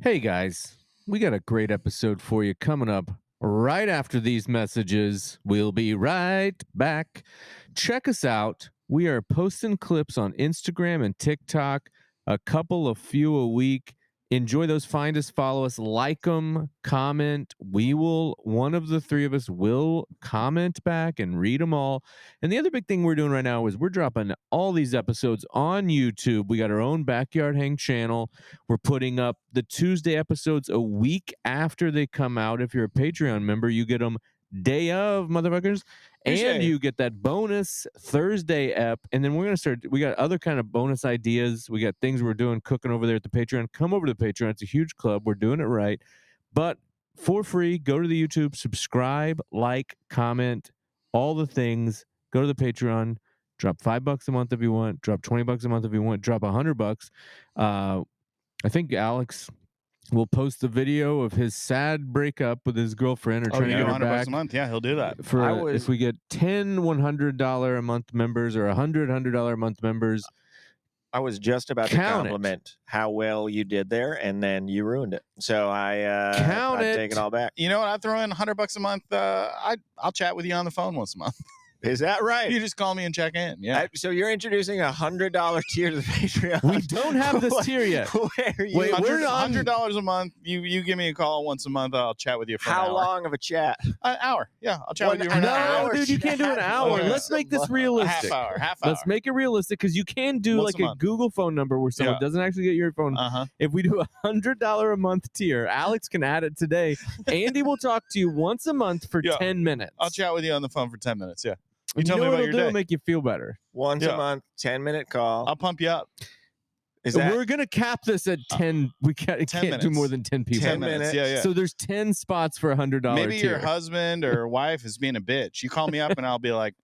Hey guys, we got a great episode for you coming up right after these messages. We'll be right back. Check us out. We are posting clips on Instagram and TikTok, a few a week. Enjoy those. Find us, follow us, like them, comment. One of the three of us will comment back and read them all. And the other big thing we're doing right now is we're dropping all these episodes on YouTube. We got our own Backyard Hang channel. We're putting up the Tuesday episodes a week after they come out. If you're a Patreon member, you get them day of, motherfuckers. Tuesday. And you get that bonus Thursday ep. And then we got other kind of bonus ideas. We got things we're doing, cooking over there at the Patreon. Come over to the Patreon. It's a huge club. We're doing it right. But for free, go to the YouTube, subscribe, like, comment, all the things. Go to the Patreon. Drop $5 a month if you want. Drop $20 a month if you want. Drop $100. I think Alex will post the video of his sad breakup with his girlfriend or trying to get her back. $100 a month. Yeah, he'll do that. If we get 10 $100 a month members or 100 $100 a month members. I was just about to compliment how well you did there, and then you ruined it. So I take it all back. You know what? I throw in $100 a month. I'll chat with you on the phone once a month. Is that right? You just call me and check in. Yeah. So you're introducing a$100 tier to the Patreon. We don't have this tier yet. Where are you? Wait, we're on $100 a month. You give me a call once a month. I'll chat with you for an hour. How long of a chat? An hour. Yeah, I'll chat with you for an hour. No, dude, you can't do an hour. Let's make this realistic. Half hour. Let's make it realistic because you can do Once like a Google phone number where someone doesn't actually get your phone. If we do $100 a month tier, Alex can add it today. Andy will talk to you once a month for 10 minutes. I'll chat with you on the phone for 10 minutes. Yeah. You tell me know about what your it'll do? day. It'll make you feel better. Once a month, 10-minute call. I'll pump you up. We're gonna cap this at 10. We can't do more than 10 people. 10 minutes. Yeah. So there's 10 spots for $100. Maybe tier. your husband or wife is being a bitch. You call me up and I'll be like,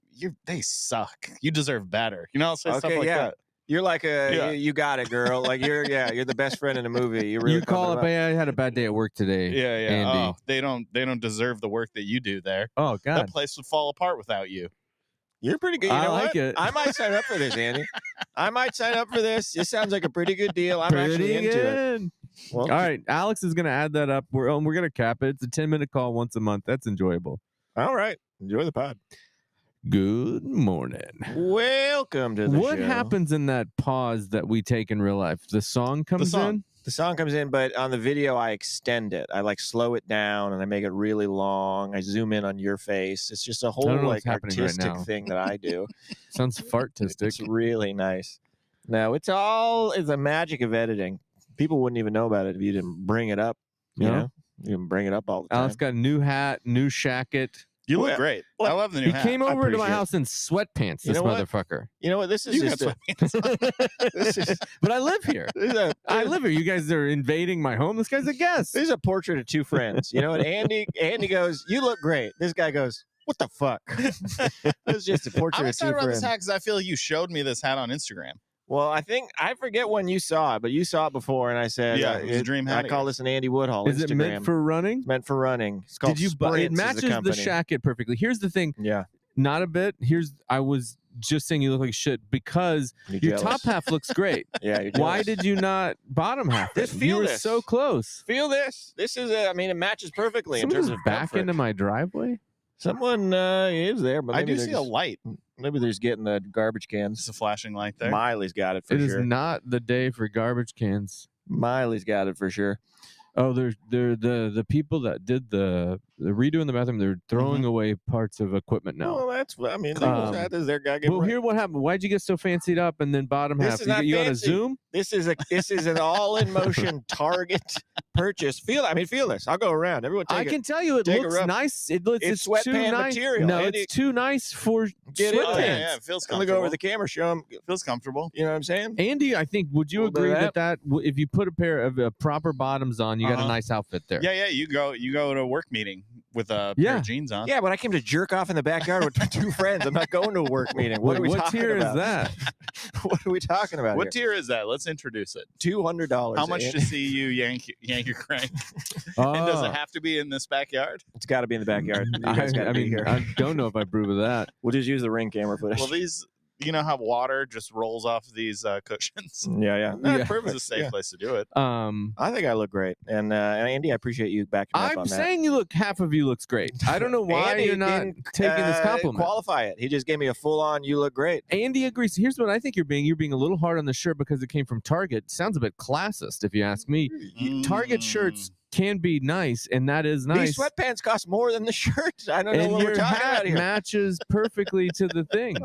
they suck. You deserve better. You know, I'll say stuff like that. You're like you got it, girl. Like you're the best friend in a movie. You call up. Hey, I had a bad day at work today. Yeah. Andy. Oh, they don't deserve the work that you do there. Oh God, that place would fall apart without you. You're pretty good. You know like what? it. I might sign up for this, Andy. I might sign up for this. This sounds like a pretty good deal. I'm actually into it. Well, all right, Alex is going to add that up. We're going to cap it. It's a 10-minute call once a month. That's enjoyable. All right. Enjoy the pod. Good morning. Welcome to the show. What happens in that pause that we take in real life? The song comes in? The song comes in, but on the video, I extend it. I slow it down and I make it really long. I zoom in on your face. It's just a whole artistic thing that I do. Sounds fartistic. It's really nice. No, it's a magic of editing. People wouldn't even know about it if you didn't bring it up. You know? You didn't bring it up all the time. Alex got a new hat, new shacket. You look great. I love the new hat. He came over to my house in sweatpants, this motherfucker. You know what? This is just But I live here. I live here. You guys are invading my home. This guy's a guest. This is a portrait of two friends. You know what? Andy goes, you look great. This guy goes, what the fuck? This is just a portrait of two friends. I'm excited about this hat because I feel you showed me this hat on Instagram. Well, I forget when you saw it, but you saw it before, and I said, it was a dream hat. I call this an Andy Woodhull Is Instagram. It meant for running? It's meant for running. It's called It matches the shacket perfectly. Here's the thing. Yeah. Not a bit. I was just saying you look like shit because your top half looks great. Yeah, you're Why did you not bottom half it? You were so close. Feel this. This is, it matches perfectly in terms of back comfort. into my driveway? Someone is there, but I do see a light. Maybe they're just getting the garbage cans. It's a flashing light there. Miley's got it for sure. It is not the day for garbage cans. Miley's got it for sure. Oh, they're the people that did the redo in the bathroom. They're throwing away parts of equipment now. Well, that is their guy. Well, here what happened? Why'd you get so fancied up and then bottom half? You got a Zoom? This is an all in motion Target purchase. Feel this. I'll go around. Everyone, I can tell you, it looks nice. It's sweatpants material. No, it's too nice for sweatpants. Yeah, it feels comfortable. I'm gonna go over the camera, show them. It feels comfortable. You know what I'm saying? Andy, I think, would you agree that if you put a pair of proper bottoms on, you got a nice outfit there? Yeah. You go to a work meeting with a pair of jeans on. Yeah, but I came to jerk off in the backyard with two friends. I'm not going to a work meeting. What tier is that? What are we talking about? What tier is that? Let's introduce it. $200. How much to see you yank your crank? And does it have to be in this backyard? It's got to be in the backyard. I don't know if I approve of that. We'll just use the ring camera footage. Well, these you know how water just rolls off these cushions. Yeah. It's a safe place to do it. I think I look great, and Andy, I appreciate you backing me up on I'm that. saying half of you looks great. I don't know why Andy you're not didn't, taking this compliment. Qualify it. He just gave me a full-on. You look great. Andy agrees. Here's what I think you're being. You're being a little hard on the shirt because it came from Target. Sounds a bit classist, if you ask me. Target shirts can be nice, and that is nice. These sweatpants cost more than the shirt. I don't know what we're talking about here. Matches perfectly to the thing.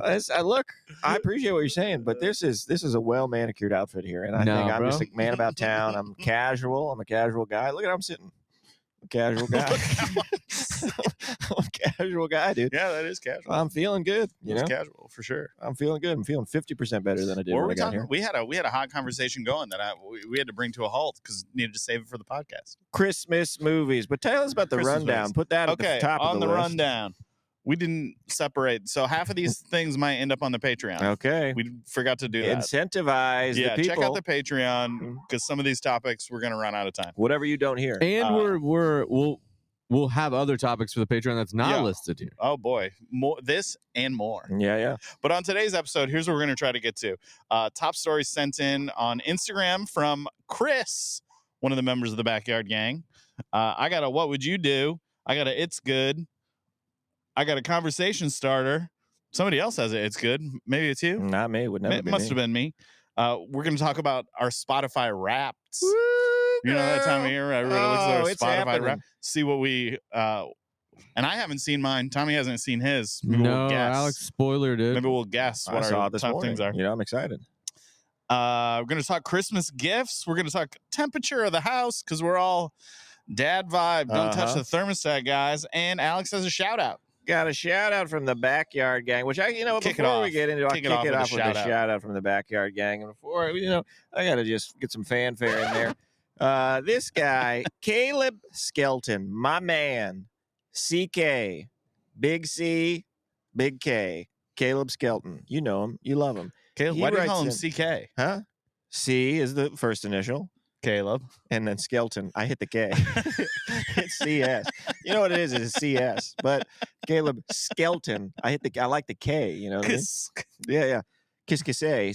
Look, I appreciate what you're saying, but this is a well manicured outfit here, and I think I'm just a man about town. I'm casual. I'm a casual guy. Look at how I'm sitting. A casual guy. I'm a casual guy, dude. Yeah, that is casual. I'm feeling good. It's casual for sure. I'm feeling good. I'm feeling 50% better than I did when I got here. We had a hot conversation going that we had to bring to a halt because needed to save it for the podcast. Christmas movies, but tell us about the rundown. Movies. Put that at the top of the list. Rundown. We didn't separate, so half of these things might end up on the Patreon. Okay, we forgot to do that. Incentivize the people. Check out the Patreon because some of these topics we're going to run out of time. Whatever you don't hear, and we'll have other topics for the Patreon that's not listed here. Oh boy, this and more. Yeah. But on today's episode, here's what we're going to try to get to. Top stories sent in on Instagram from Chris, one of the members of the Backyard Gang. I got a what would you do? I got a it's good. I got a conversation starter. Somebody else has it. It's good. Maybe it's you. Not me. It must have been me. We're going to talk about our Spotify Wraps. Woo, you know that time of year everybody looks at our Spotify Wrap. See what we and I haven't seen mine. Tommy hasn't seen his. Maybe we'll guess. Alex Spoiler did. Maybe we'll guess what our top things are. I'm excited. We're going to talk Christmas gifts. We're going to talk temperature of the house because we're all dad vibe. Don't touch the thermostat, guys. And Alex has a shout out. Got a shout out from the Backyard Gang, which before we get into it, I'll kick it off with a shout out from the Backyard Gang. And before, I got to just get some fanfare in there. This guy, Caleb Skelton, my man, CK, Big C, Big K, Caleb Skelton. You know him. You love him. Caleb, why do you call him CK? Huh? C is the first initial. Caleb. And then Skelton. I hit the K. It's CS. You know what it is? It's CS. But Caleb Skelton. I like the K. You know what I mean? Yeah. Kiss.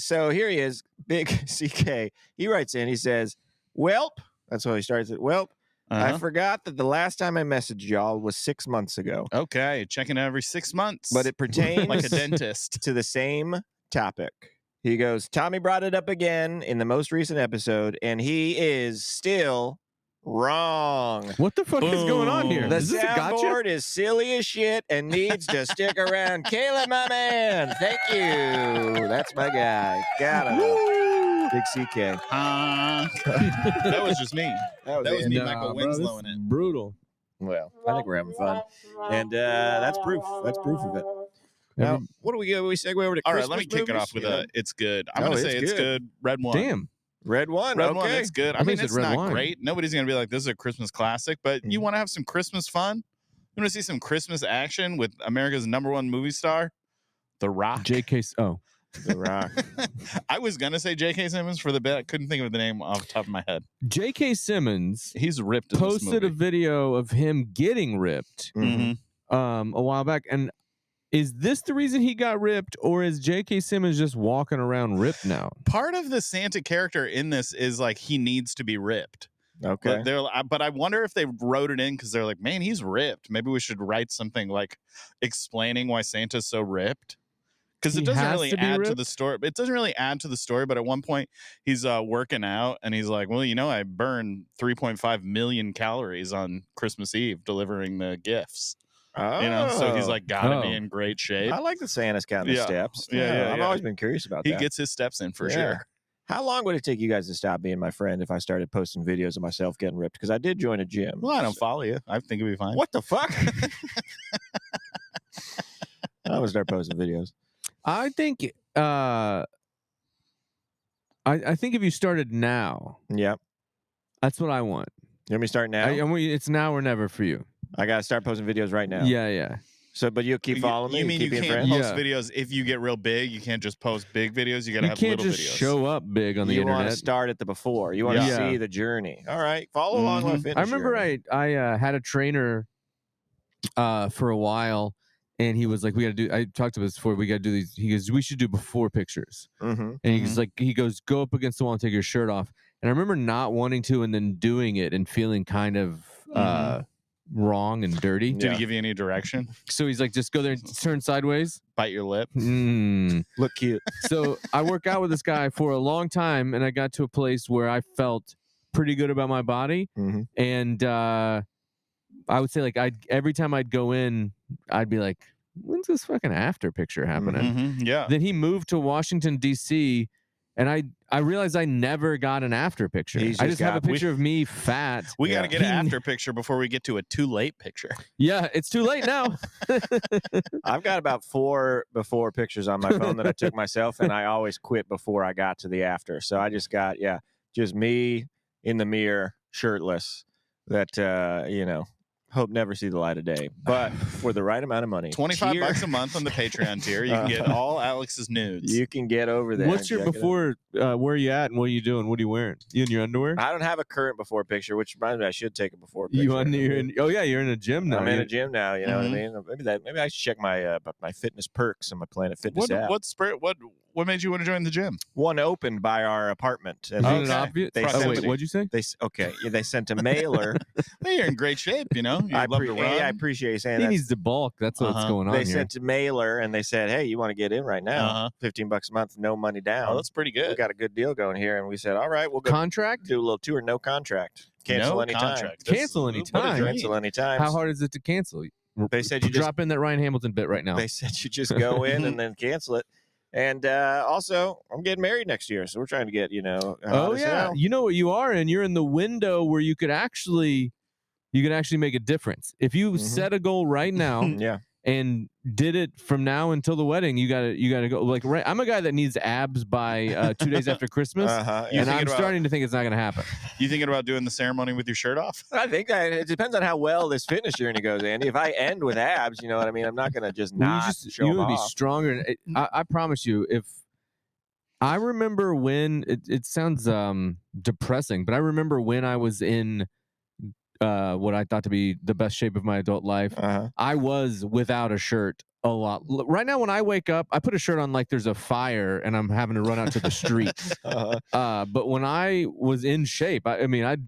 So here he is, Big CK. He writes in, he says, Welp. That's how he starts it. Welp. I forgot that the last time I messaged y'all was 6 months ago. Okay. Checking every 6 months. But it pertains like a dentist to the same topic. He goes, Tommy brought it up again in the most recent episode, and he is still wrong. What the fuck is going on here? The is this soundboard is silly as shit and needs to stick around. Caleb, my man. Thank you. That's my guy. Got him. Big CK. That was just me. That was me, Michael Winslow in it. Brutal. Well, I think we're having fun. And that's proof. That's proof of it. Now, what do we go? We segue over to Christmas. All right, let me kick it off with it's good. I'm going to say it's good. Red one. Damn. Red one. Red one, it's good. I mean, it's not wine. Great. Nobody's going to be like, this is a Christmas classic, but you want to have some Christmas fun? You want to see some Christmas action with America's #1 movie star, The Rock? The Rock. I was going to say J.K. Simmons for the bit. I couldn't think of the name off the top of my head. J.K. Simmons. He's ripped in posted a video of him getting ripped a while back. And is this the reason he got ripped, or is J.K. Simmons just walking around ripped now? Part of the Santa character in this is like he needs to be ripped. Okay. But I wonder if they wrote it in because they're like, man, he's ripped. Maybe we should write something like explaining why Santa's so ripped. Because it doesn't really add to the story. It doesn't really add to the story. But at one point, he's working out, and he's like, well, I burned 3.5 million calories on Christmas Eve delivering the gifts. So he's like gotta be in great shape. I like the Santa's counting the steps. I've always been curious about that. He gets his steps in for sure. How long would it take you guys to stop being my friend if I started posting videos of myself getting ripped? Because I did join a gym. Well, I don't follow you. I think it'd be fine. What the fuck? I'm gonna start posting videos. I think I think if you started now, that's what I want. You want me to start now? It's now or never for you. I gotta start posting videos right now. Yeah. So, but you'll keep following me. You mean keep you being can't friends? post videos if you get real big? You can't just post big videos. You gotta have little videos. You can't just show up big on the internet. You want to start at the before. You want to see the journey. All right, follow along with fitness. I remember I had a trainer for a while, and he was like, we got to do, I talked about this before, we got to do these. He goes, we should do before pictures. Mm-hmm. And he's like, he goes, go up against the wall and take your shirt off. And I remember not wanting to and then doing it and feeling kind of wrong and dirty. Did he give you any direction? So he's like, just go there and turn sideways. Bite your lip. Look cute. So I work out with this guy for a long time, and I got to a place where I felt pretty good about my body. Mm-hmm. And I would say, like, every time I'd go in, I'd be like, when's this fucking after picture happening? Mm-hmm. Yeah. Then he moved to Washington, D.C., and I realized I never got an after picture. I just have a picture of me fat. We got to get an after picture before we get to a too late picture. Yeah, it's too late now. I've got about 4 before pictures on my phone that I took myself, and I always quit before I got to the after. So I just got, just me in the mirror, shirtless, that, hope never see the light of day, but for the right amount of money. $25 a month on the Patreon tier. You can get all Alex's nudes. You can get over there. What's your before? Where are you at and what are you doing? What are you wearing? You in your underwear? I don't have a current before picture, which reminds me I should take a before picture. You're in a gym now. I'm in a gym now. You know what I mean? Maybe I should check my my fitness perks on my Planet Fitness app. What made you want to join the gym? One opened by our apartment. And what'd you say? They sent a mailer. Hey, you're in great shape. You know, I appreciate you saying that. He needs to bulk. That's what's going on. They sent a mailer and they said, "Hey, you want to get in right now? $15 a month, no money down." Oh, that's pretty good. We got a good deal going here, and we said, "All right, we'll go contract. Do a little tour, no contract, cancel anytime. Cancel anytime. Cancel anytime. How hard is it to cancel? They said you drop in that Ryan Hamilton bit right now. They said you just go in and then cancel it." And also, I'm getting married next year, so we're trying to get, you know know what you are, and you're in the window where you could actually make a difference if you set a goal right now. And did it from now until the wedding. You gotta go. Like, I'm a guy that needs abs by 2 days after Christmas, and I'm starting to think it's not gonna happen. You thinking about doing the ceremony with your shirt off? I think it depends on how well this fitness journey goes, Andy. If I end with abs, you know what I mean. I'm not gonna just not show them off. You would be stronger. I promise you. If I remember when it sounds depressing, but I remember when I was in what I thought to be the best shape of my adult life. I was without a shirt a lot. Right now, when I wake up, I put a shirt on like there's a fire and I'm having to run out to the street. But when I was in shape, I mean, I'd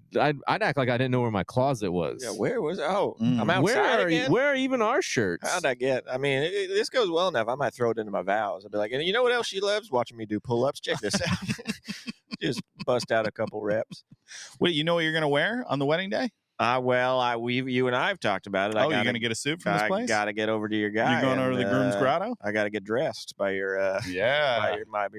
act like I didn't know where my closet was. Yeah, where was? I'm outside. Where are even our shirts? How'd I get? I mean, this goes well enough. I might throw it into my vows. I'd be like, and you know what else she loves? Watching me do pull-ups. Check this out. Just bust out a couple reps. Wait, you know what you're gonna wear on the wedding day? You and I have talked about it. You're going to get a suit from this place? I got to get over to your guy. You're going over to the groom's grotto? I got to get dressed by your by your man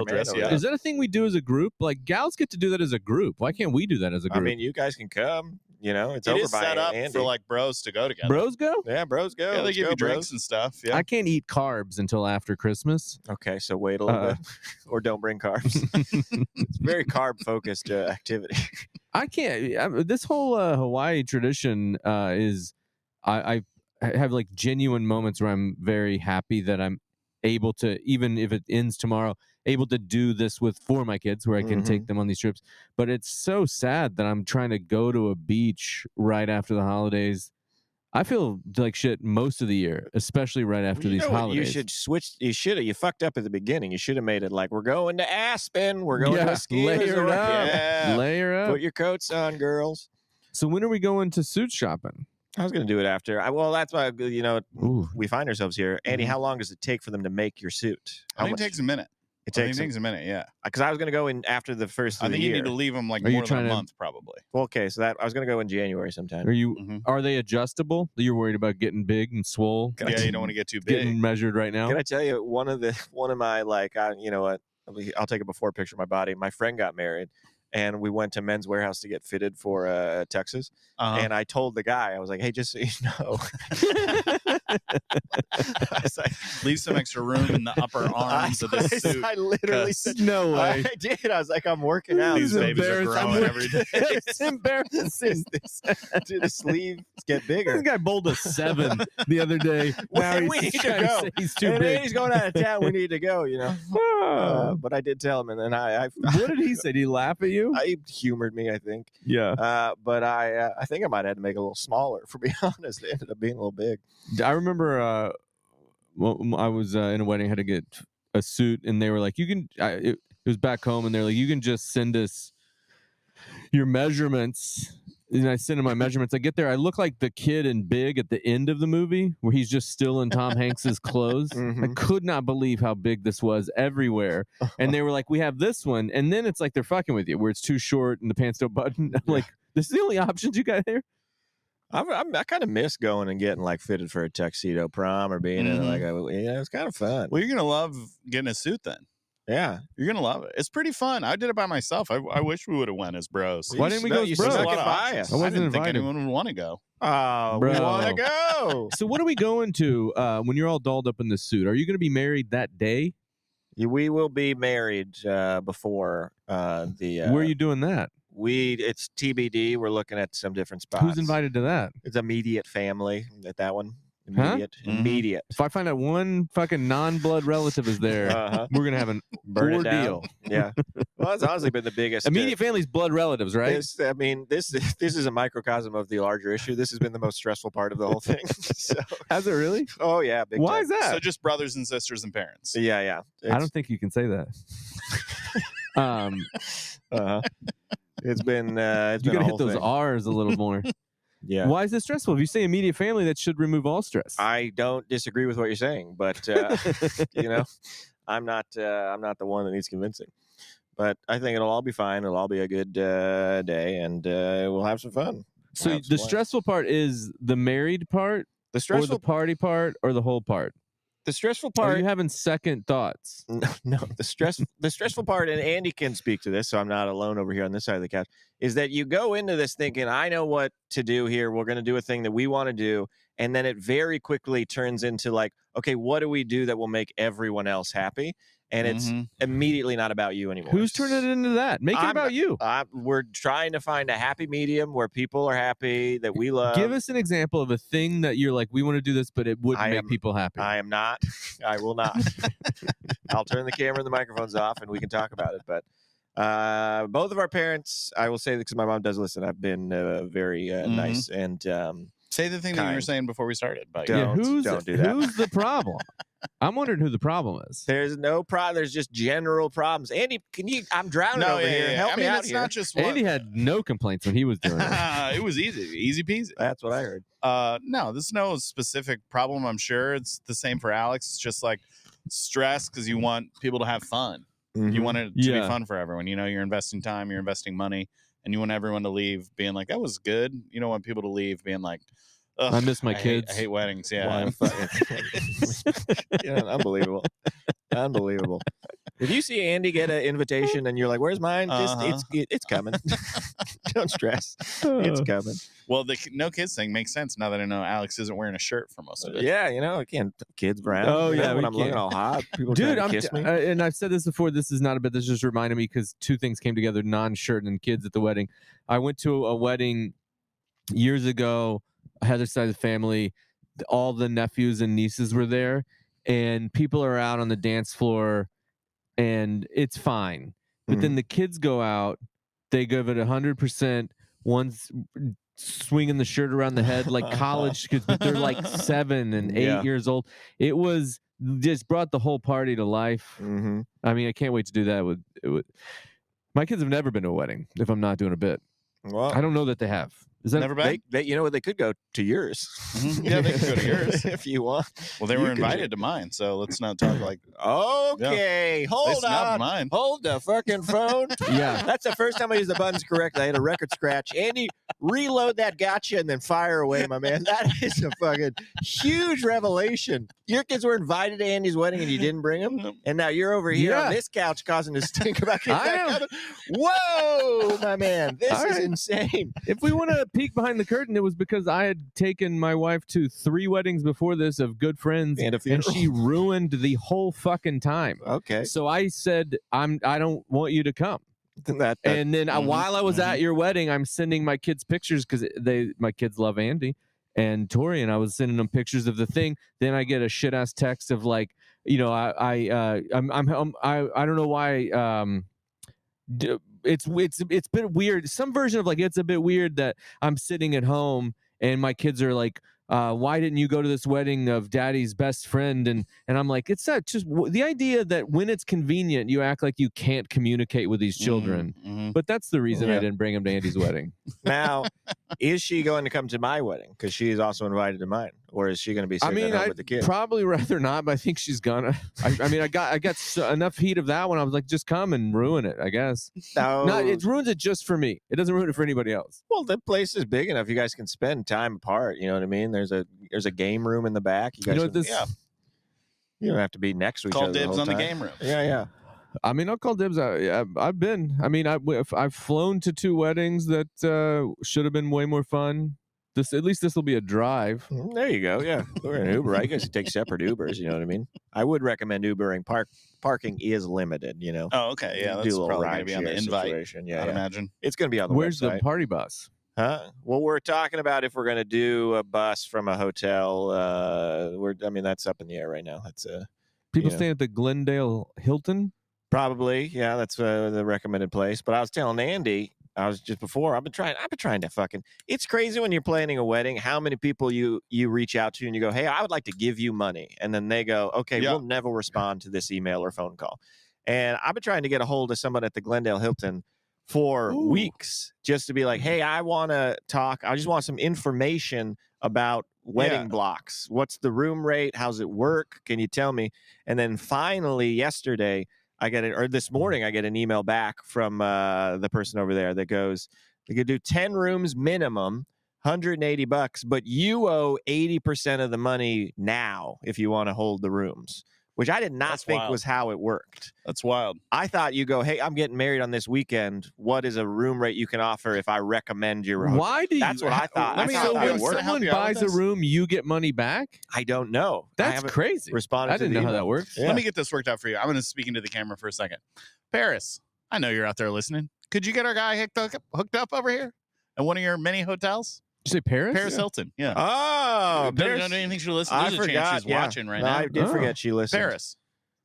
dress, over there. Is that a thing we do as a group? Like, gals get to do that as a group. Why can't we do that as a group? I mean, you guys can come. You know, it's it over is by set up Andy. for like bros to go together. Bros go? Yeah, bros go. Yeah, they give you drinks and stuff. Yeah. I can't eat carbs until after Christmas. Okay, so wait a little bit, or don't bring carbs. It's very carb focused activity. I can't. This whole Hawaii tradition is. I have like genuine moments where I'm very happy that I'm able to, even if it ends tomorrow, able to do this for my kids where I can take them on these trips. But it's so sad that I'm trying to go to a beach right after the holidays. I feel like shit most of the year, especially right after these holidays. You should switch. You fucked up at the beginning. You should have made it like, we're going to Aspen. We're going to a ski resort. Layer up. Put your coats on, girls. So when are we going to suit shopping? I was going to do it after. That's why, we find ourselves here. Andy, how long does it take for them to make your suit? I think it takes a minute. It takes a minute, yeah. Because I was going to go in after the first of the year. I think you need to leave them like more than a month, probably. Well, okay, so I was going to go in January sometime. Are they adjustable? You're worried about getting big and swole? You don't want to get too big. Getting measured right now? Can I tell you, one of my, you know what, I'll take a before picture of my body. My friend got married, and we went to Men's Warehouse to get fitted for Texas. And I told the guy, I was like, hey, just so you know. I was like, leave some extra room in the upper arms of the suit. I literally said, no way. I did. I was like, I'm working out. These babies are growing every day. It's embarrassing. Dude, the sleeves get bigger. This guy bowled a 7 the other day. Now we need to go. He's too big. He's going out of town. We need to go, you know. But I did tell him, and then what did he say? Did he laugh at you? He humored me, I think. Yeah. But I think I might have had to make it a little smaller, for being honest. It ended up being a little big. I remember I was in a wedding, I had to get a suit, and they were like, it was back home, and they're like, you can just send us your measurements. And I send him my measurements. I get there, I look like the kid in Big at the end of the movie where he's just still in Tom Hanks's clothes. I could not believe how big this was everywhere. And they were like, we have this one. And then it's like they're fucking with you where it's too short and the pants don't button. Like, this is the only options you got here. I kind of miss going and getting like fitted for a tuxedo prom or being in like it's kind of fun. Well, you're gonna love getting a suit then. Yeah, you're gonna love it. It's pretty fun. I did it by myself. I wish we would have went as bros. Why didn't we go as bros? I didn't think anyone would want to go. Oh, we want to go. So what are we going to when you're all dolled up in the suit? Are you going to be married that day? We will be married before the. Where are you doing that? It's TBD. We're looking at some different spots. Who's invited to that? It's immediate family at that one. Immediate. If I find out one fucking non-blood relative is there, we're gonna have an ordeal. Yeah. Well, it's honestly been the biggest. Immediate family's blood relatives, right? This is a microcosm of the larger issue. This has been the most stressful part of the whole thing. So, has it really? Oh yeah. Big Why time. is that? So just brothers and sisters and parents. Yeah. I don't think you can say that. It's been. You gotta hit those R's a little more. Yeah. Why is this stressful? If you say immediate family, that should remove all stress. I don't disagree with what you're saying, but I'm not the one that needs convincing. But I think it'll all be fine. It'll all be a good day, and we'll have some fun. So the stressful part is the married part, or the party part, or the whole part. The stressful part. Are you having second thoughts? No. The stressful part, and Andy can speak to this, so I'm not alone over here on this side of the couch, is that you go into this thinking, I know what to do here. We're going to do a thing that we want to do. And then it very quickly turns into like, okay, what do we do that will make everyone else happy? And it's immediately not about you anymore. Who's turning it into that? Make it about you. We're trying to find a happy medium where people are happy, that we love. Give us an example of a thing that you're like, we want to do this, but it wouldn't make people happy. I am not. I will not. I'll turn the camera and the microphones off and we can talk about it. But both of our parents, I will say, because my mom does listen, I've been very nice and say the thing that you were saying before we started. But don't do that. Who's the problem? I'm wondering who the problem is. There's no problem. There's just general problems. Andy, I'm drowning over here. Help me out it's here. Not just Andy had no complaints when he was doing it. It was easy peasy. That's what I heard. No, there's no specific problem. I'm sure it's the same for Alex. It's just like stress because you want people to have fun. You want it to be fun for everyone. You know, you're investing time, you're investing money, and you want everyone to leave being like, that was good. You don't want people to leave being like, I miss my kids. I hate weddings. Yeah. Yeah, unbelievable. If you see Andy get an invitation and you're like, where's mine? It's coming. Don't stress. It's coming. Well, the no kids thing makes sense now that I know Alex isn't wearing a shirt for most of it. Yeah, again, kids around. Oh, yeah. When I'm looking all hot, people Dude, trying to kiss me. And I've said this before. This is not a bit. This just reminded me because two things came together, non-shirt and kids at the wedding. I went to a wedding years ago. Heather's side of the family, all the nephews and nieces were there, and people are out on the dance floor, and it's fine. But then the kids go out, they give it 100%. One's swinging the shirt around the head like college kids, but they're like 7 and 8 years old. It was just brought the whole party to life. I mean, I can't wait to do that. My kids have never been to a wedding if I'm not doing a bit. Well, I don't know that they have. Is that never been? They could go to yours. Yeah, they could go to yours if you want. Well, they were invited to mine, so let's not talk like. Okay, hold on. Mine. Hold the fucking phone. Yeah, that's the first time I used the buttons correctly. I had a record scratch. Andy, reload that gotcha and then fire away, my man. That is a fucking huge revelation. Your kids were invited to Andy's wedding and you didn't bring them, and now you're over here on this couch causing us to think about kids. Whoa, my man, this is insane. If we want to peek behind the curtain, it was because I had taken my wife to 3 weddings before this of good friends, and she ruined the whole fucking time. Okay, so I said, I don't want you to come. And then while I was at your wedding, I'm sending my kids pictures because my kids love Andy and Tori, and I was sending them pictures of the thing. Then I get a shit ass text of like, I don't know why. It's been weird. Some version of like, it's a bit weird that I'm sitting at home and my kids are like, why didn't you go to this wedding of daddy's best friend? And I'm like, it's not just the idea that when it's convenient, you act like you can't communicate with these children. Mm-hmm. But that's the reason I didn't bring him to Andy's wedding. Now, is she going to come to my wedding? Because she is also invited to mine. Or is she going to be sitting at home with the kids? Probably rather not, but I think she's gonna. I got enough heat of that one. I was like, just come and ruin it, I guess. No, it ruins it just for me. It doesn't ruin it for anybody else. Well, the place is big enough. You guys can spend time apart. You know what I mean? There's a game room in the back. You guys you don't have to be next to each other. Call dibs on the game room. Yeah. I mean, I'll call dibs. I've been. I mean, I've flown to 2 weddings that should have been way more fun. At least this will be a drive. There you go. Yeah, we're an Uber. I guess you take separate Ubers. You know what I mean? I would recommend Ubering. Parking is limited. You know. Oh, okay. Yeah, that's probably going to be on the invite. Situation. Yeah, I'd imagine it's going to be on the Where's website. the party bus? Huh? Well, we're talking about if we're going to do a bus from a hotel. That's up in the air right now. That's people staying at the Glendale Hilton. Probably, yeah. That's the recommended place. But I was telling Andy. I've been trying to fucking. It's crazy when you're planning a wedding, how many people you reach out to and you go, hey, I would like to give you money. And then they go, okay, we'll never respond to this email or phone call. And I've been trying to get a hold of someone at the Glendale Hilton for weeks just to be like, hey, I want to talk. I just want some information about wedding blocks. What's the room rate? How's it work? Can you tell me? And then finally yesterday, this morning, I get an email back from the person over there that goes, they could do 10 rooms minimum, $180, but you owe 80% of the money now if you want to hold the rooms, which I did not think was how it worked. That's wild. I thought you go, hey, I'm getting married on this weekend. What is a room rate you can offer if I recommend your hotel? Why do you? That's what I thought. So when someone buys a room, you get money back? I don't know. That's crazy. Responded I didn't know how that works. Yeah. Let me get this worked out for you. I'm going to speak into the camera for a second. Paris, I know you're out there listening. Could you get our guy hooked up over here at one of your many hotels? Did you say Paris? Paris Hilton. Yeah. Oh, Paris. Don't even think she'll listen. There's a chance she's watching right now. I did forget she listened. Paris.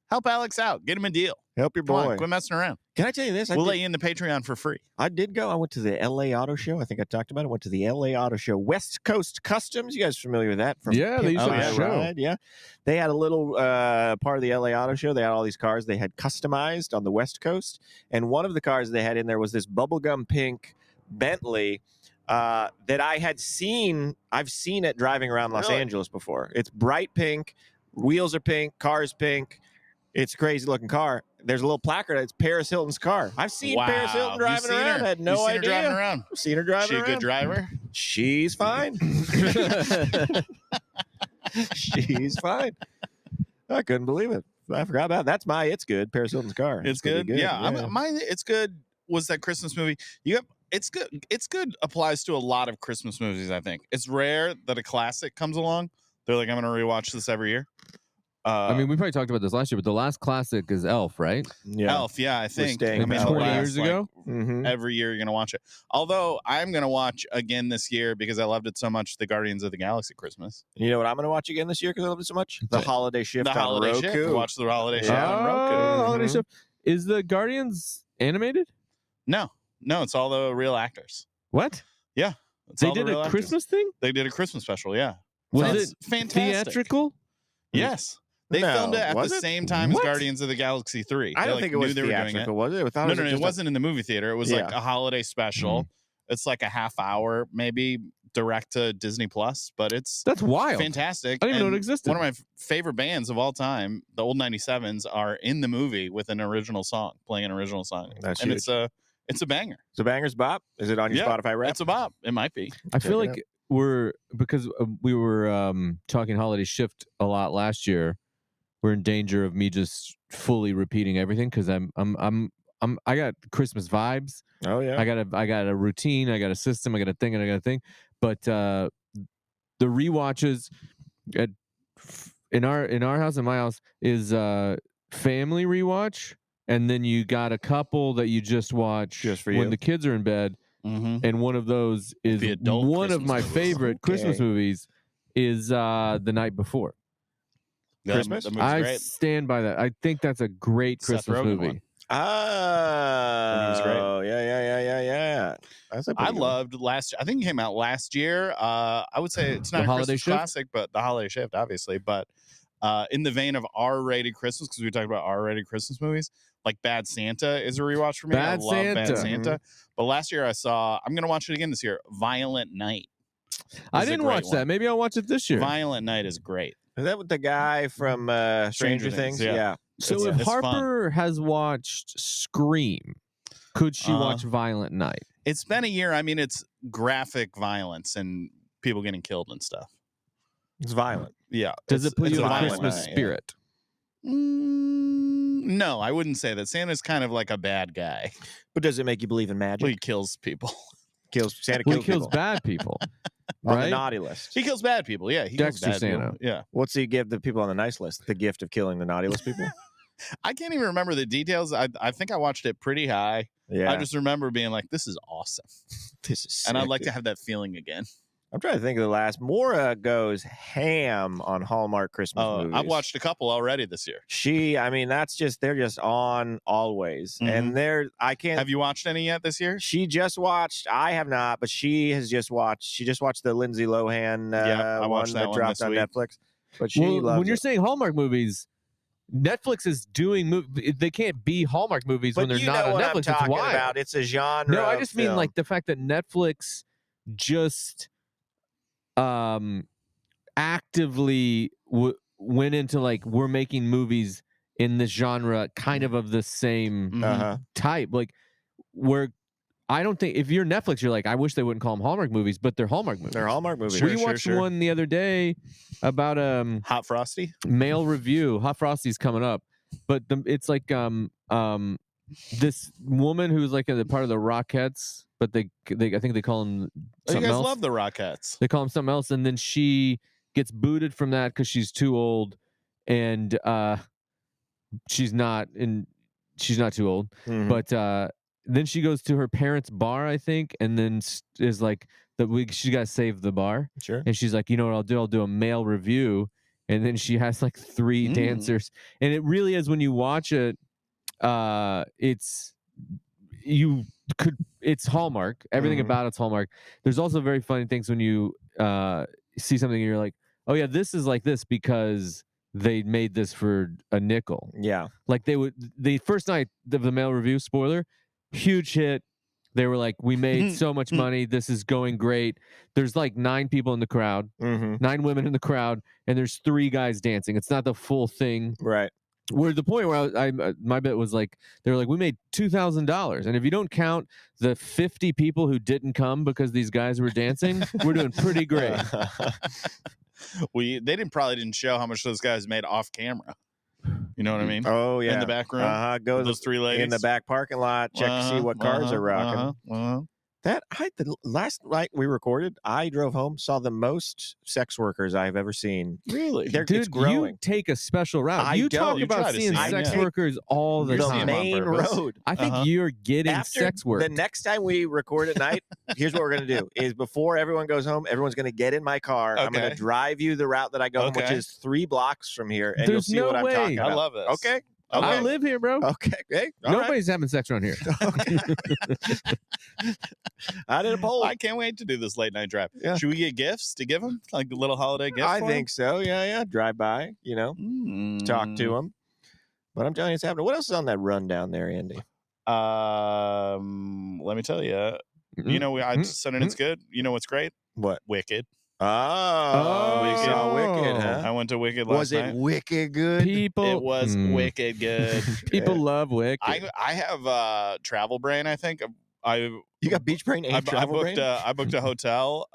Help Alex out. Get him a deal. Help your boy. Come on, quit messing around. Can I tell you this? We'll let you in the Patreon for free. I did go. I went to the LA Auto Show. I think I talked about it. I went to the LA Auto Show. West Coast Customs. You guys familiar with that? They used to have a show. Ride. Yeah. They had a little part of the LA Auto Show. They had all these cars they had customized on the West Coast. And one of the cars they had in there was this bubblegum pink Bentley that I had seen. I've seen it driving around Los Angeles before. It's bright pink. Wheels are pink. Car's pink. It's a crazy looking car. There's a little placard. It's Paris Hilton's car. I've seen Paris Hilton driving around. I had no idea. Her driving around. I've seen her driving around. She a good driver? She's fine. She's fine. I couldn't believe it. I forgot about it. That's my It's Good, Paris Hilton's car. It's good. Yeah. Mine It's Good was that Christmas movie. It's good. It's good applies to a lot of Christmas movies, I think. It's rare that a classic comes along. They're like, I'm going to rewatch this every year. I mean, we probably talked about this last year, but the last classic is Elf, right? Yeah. Elf, yeah, I think. 20 years ago? Every year you're going to watch it. Although I'm going to watch again this year because I loved it so much, the Guardians of the Galaxy Christmas. You know what I'm going to watch again this year because I loved it so much? The Holiday Shift on Roku. Shift. Watch the Holiday Shift on Roku. Holiday Shift. Is the Guardians animated? No, it's all the real actors. What? Yeah. They did a Christmas thing? They did a Christmas special, yeah. Was it fantastic? Theatrical? Yes. They filmed it at the same time as Guardians of the Galaxy 3. I don't think it was theatrical, was it? No, it wasn't in the movie theater. It was like a holiday special. It's like a half hour, maybe direct to Disney Plus, but that's wild. Fantastic. I didn't even know it existed. One of my favorite bands of all time, the old 97s, are in the movie with an original song, playing an original song. That's and huge. It's a banger. It's a banger's bop. Is it on your Spotify rap? It's a bop. It might be. I feel like because we were talking Holiday Shift a lot last year. We're in danger of me just fully repeating everything because I got Christmas vibes. Oh yeah. I got a routine. I got a system. I got a thing, and I got a thing. But the rewatches in our house and my house is family rewatch, and then you got a couple that you just watch when the kids are in bed. And one of those is one of my favorite Christmas movies is The Night Before. Christmas? I stand by that. I think that's a great Christmas movie. Oh, great. yeah. I loved last. I think it came out last year. I would say it's not a Christmas classic, but the Holiday Shift, obviously. But in the vein of R-rated Christmas, because we talked about R-rated Christmas movies, like Bad Santa is a rewatch for me. I love Bad Santa. Mm-hmm. But last year I saw. I'm gonna watch it again this year. Violent Night. I didn't watch that. Maybe I'll watch it this year. Violent Night is great. Is that with the guy from Stranger Things? Yeah. So if Harper has watched Scream, could she watch Violent Night? It's been a year. I mean, it's graphic violence and people getting killed and stuff. It's violent. Yeah. Does it put you in the Christmas spirit? Yeah. No, I wouldn't say that. Santa's kind of like a bad guy. But does it make you believe in magic? Well, he kills people. Santa kills people. Bad people. Right? On the naughty list. He kills bad people. Yeah. He Dexter kills bad Santa. people. Yeah. What's he give the people on the nice list? The gift of killing the naughty list people? I can't even remember the details. I think I watched it pretty high. Yeah. I just remember being like, this is awesome. This is sick, and I'd like to have that feeling again. I'm trying to think of the last. Maura goes ham on Hallmark Christmas movies. I've watched a couple already this year. They're just on always. Mm-hmm. And I can't. Have you watched any yet this year? She just watched. I have not, but she has just watched. She just watched the Lindsay Lohan I watched that dropped on Netflix. But she loves when you're saying Hallmark movies, Netflix is doing they can't be Hallmark movies when they're not on Netflix. It's wild. About. It's a genre. No, I just film. mean like the fact that Netflix just actively went into like, we're making movies in this genre kind of the same type. Like, where I don't think, if you're Netflix, you're like, I wish they wouldn't call them Hallmark movies, but they're Hallmark movies. They're Hallmark movies. We watched one the other day about Hot Frosty male review. Hot Frosty's coming up, but it's like this woman who's like a part of the Rockettes, but they I think they call them something you guys else. Love the Rockettes. They call them something else, and then she gets booted from that because she's too old, and she's not too old, but then she goes to her parents' bar, I think, and then is like she's got to save the bar. Sure. And she's like, you know what I'll do? I'll do a male review, and then she has like 3 dancers, and it really is, when you watch it, it's Hallmark. Everything about it's Hallmark. There's also very funny things when you see something and you're like, oh yeah, this is like this because they made this for a nickel. Yeah. Like the first night of the male review, spoiler, huge hit. They were like, we made so much money. This is going great. There's like 9 people in the crowd, 9 women in the crowd, and there's 3 guys dancing. It's not the full thing. Right. Where the point where my bet was like, they were like, we made $2,000, and if you don't count the 50 people who didn't come because these guys were dancing, we're doing pretty great. They probably didn't show how much those guys made off camera. You know what I mean? Oh yeah, in the back room. Go those 3 ladies in the back parking lot. Check to see what cars are rocking. The last night we recorded, I drove home, saw the most sex workers I've ever seen. Really? Dude, it's growing. You take a special route. You talk about seeing sex workers all the time. The main road. I think you're getting sex work. The next time we record at night, here's what we're going to do. Is before everyone goes home, everyone's going to get in my car. Okay. I'm going to drive you the route that I go home, which is 3 blocks from here, and you'll see what I'm talking about. I love this. Okay. I live here, bro. Okay. Hey, nobody's having sex around here. I did a poll. I can't wait to do this late night drive. Yeah. Should we get gifts to give them, like a little holiday gift? I think so. Yeah. Drive by, talk to them. But I'm telling you, it's happening. What else is on that run down there, Andy? Let me tell you. You know, I said it's good. You know what's great? What? Wicked. Wicked, huh? I went to Wicked last night. Was it wicked good? It was wicked good. People love Wicked. I have travel brain, I think. You got beach brain and travel brain? I booked a hotel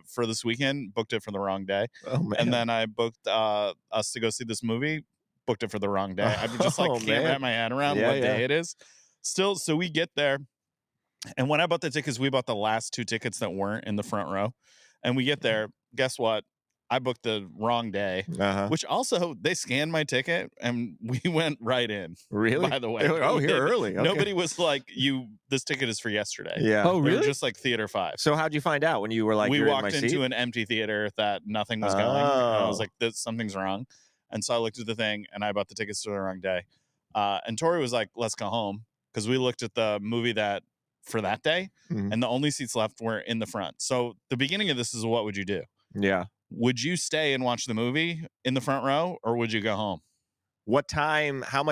for this weekend, booked it for the wrong day. Oh, man. And then I booked us to go see this movie, booked it for the wrong day. I just can't wrap my head around what day it is. Still, so we get there. And when I bought the tickets, we bought the last 2 tickets that weren't in the front row. And we get there. Guess what? I booked the wrong day, which also they scanned my ticket and we went right in. Really? By the way. Here early. Okay. Nobody was like, this ticket is for yesterday. Yeah. Oh, really? They were just like Theater 5. So how'd you find out when you were like, we walked into seat? An empty theater that nothing was going. And I was like, something's wrong. And so I looked at the thing and I bought the tickets to the wrong day. And Tori was like, let's go home, because we looked at the movie for that day, and the only seats left were in the front. So the beginning of this is, what would you do? Yeah. Would you stay and watch the movie in the front row, or would you go home? What time? How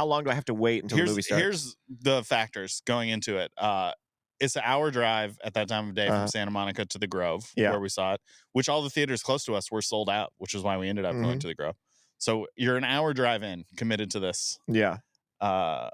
long do I have to wait until the movie starts? Here's the factors going into it. It's an hour drive at that time of day from Santa Monica to the Grove, where we saw it, which all the theaters close to us were sold out, which is why we ended up going to the Grove. So you're an hour drive in, committed to this. Yeah.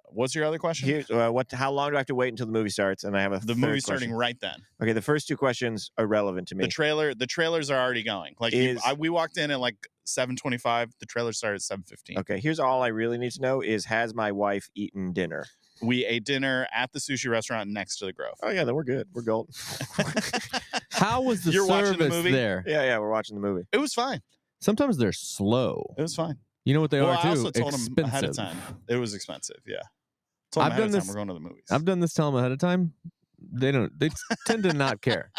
What's your other question? How long do I have to wait until the movie starts? And I have the movie starting right then. Okay, the first two questions are relevant to me. The trailers are already going. Like we walked in at like 7:25. The trailer started at 7:15. Okay, here's all I really need to know is, has my wife eaten dinner? We ate dinner at the sushi restaurant next to the Grove. Oh yeah, then we're good. We're golden. How was the You're service watching the movie? there? Yeah, we're watching the movie. It was fine. Sometimes they're slow. It was fine. You know what they are too? I also told expensive. them ahead of time. It was expensive. Yeah. Told them ahead of time we're going to the movies. I've done this. Tell them ahead of time. They tend to not care.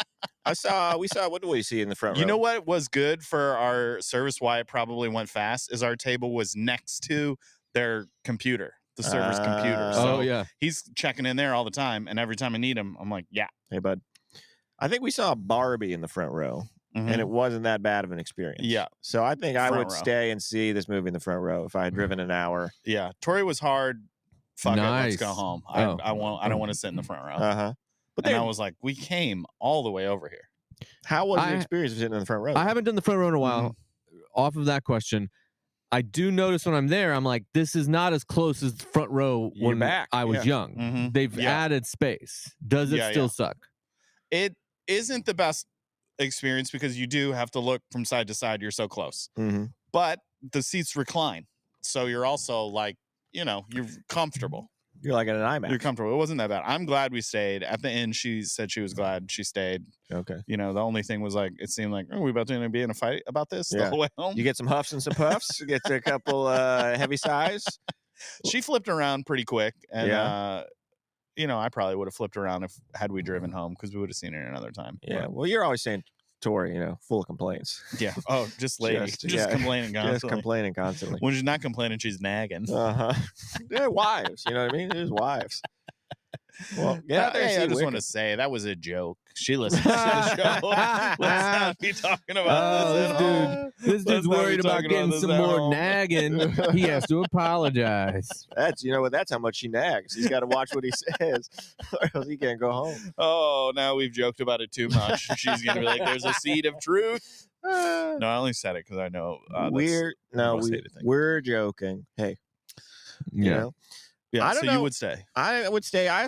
We saw. What do we see in the front row? You know what was good for our service? Why it probably went fast is our table was next to their computer, the server's computer. So he's checking in there all the time, and every time I need him, I'm like, yeah. Hey, bud. I think we saw Barbie in the front row. And it wasn't that bad of an experience. Yeah. So I think I would stay and see this movie in the front row if I had driven an hour. Yeah. Tori was hard. Fuck it, let's go home. I don't want to sit in the front row. But I was like, we came all the way over here. How was the experience of sitting in the front row? I haven't done the front row in a while. Off of that question, I do notice when I'm there, I'm like, this is not as close as the front row when I was young. They've added space. Does it still suck? It isn't the best experience because you do have to look from side to side. You're so close. But the seats recline. So you're also like, you're comfortable. You're like at an IMAX. You're comfortable. It wasn't that bad. I'm glad we stayed. At the end, she said she was glad she stayed. Okay. The only thing was like, it seemed like, are we about to be in a fight about this the whole way home? You get some huffs and some puffs. You get a couple heavy sighs. She flipped around pretty quick. And, I probably would have flipped around had we driven home because we would have seen it another time. Yeah. But, well, you're always saying Tori, full of complaints. Yeah. Oh, just lady. Just complaining constantly. Just complaining constantly. When she's not complaining, she's nagging. They're wives. You know what I mean? There's wives. Well, I just want to say that was a joke. She listens to the show. Let's not be talking about this dude's worried about getting some more nagging. He has to apologize. That's how much she nags. He's got to watch what he says, or else he can't go home. Oh, now we've joked about it too much. She's gonna be like, "There's a seed of truth." No, I only said it because I know we're joking. Hey, you know. Yeah, so you would stay. I would stay. I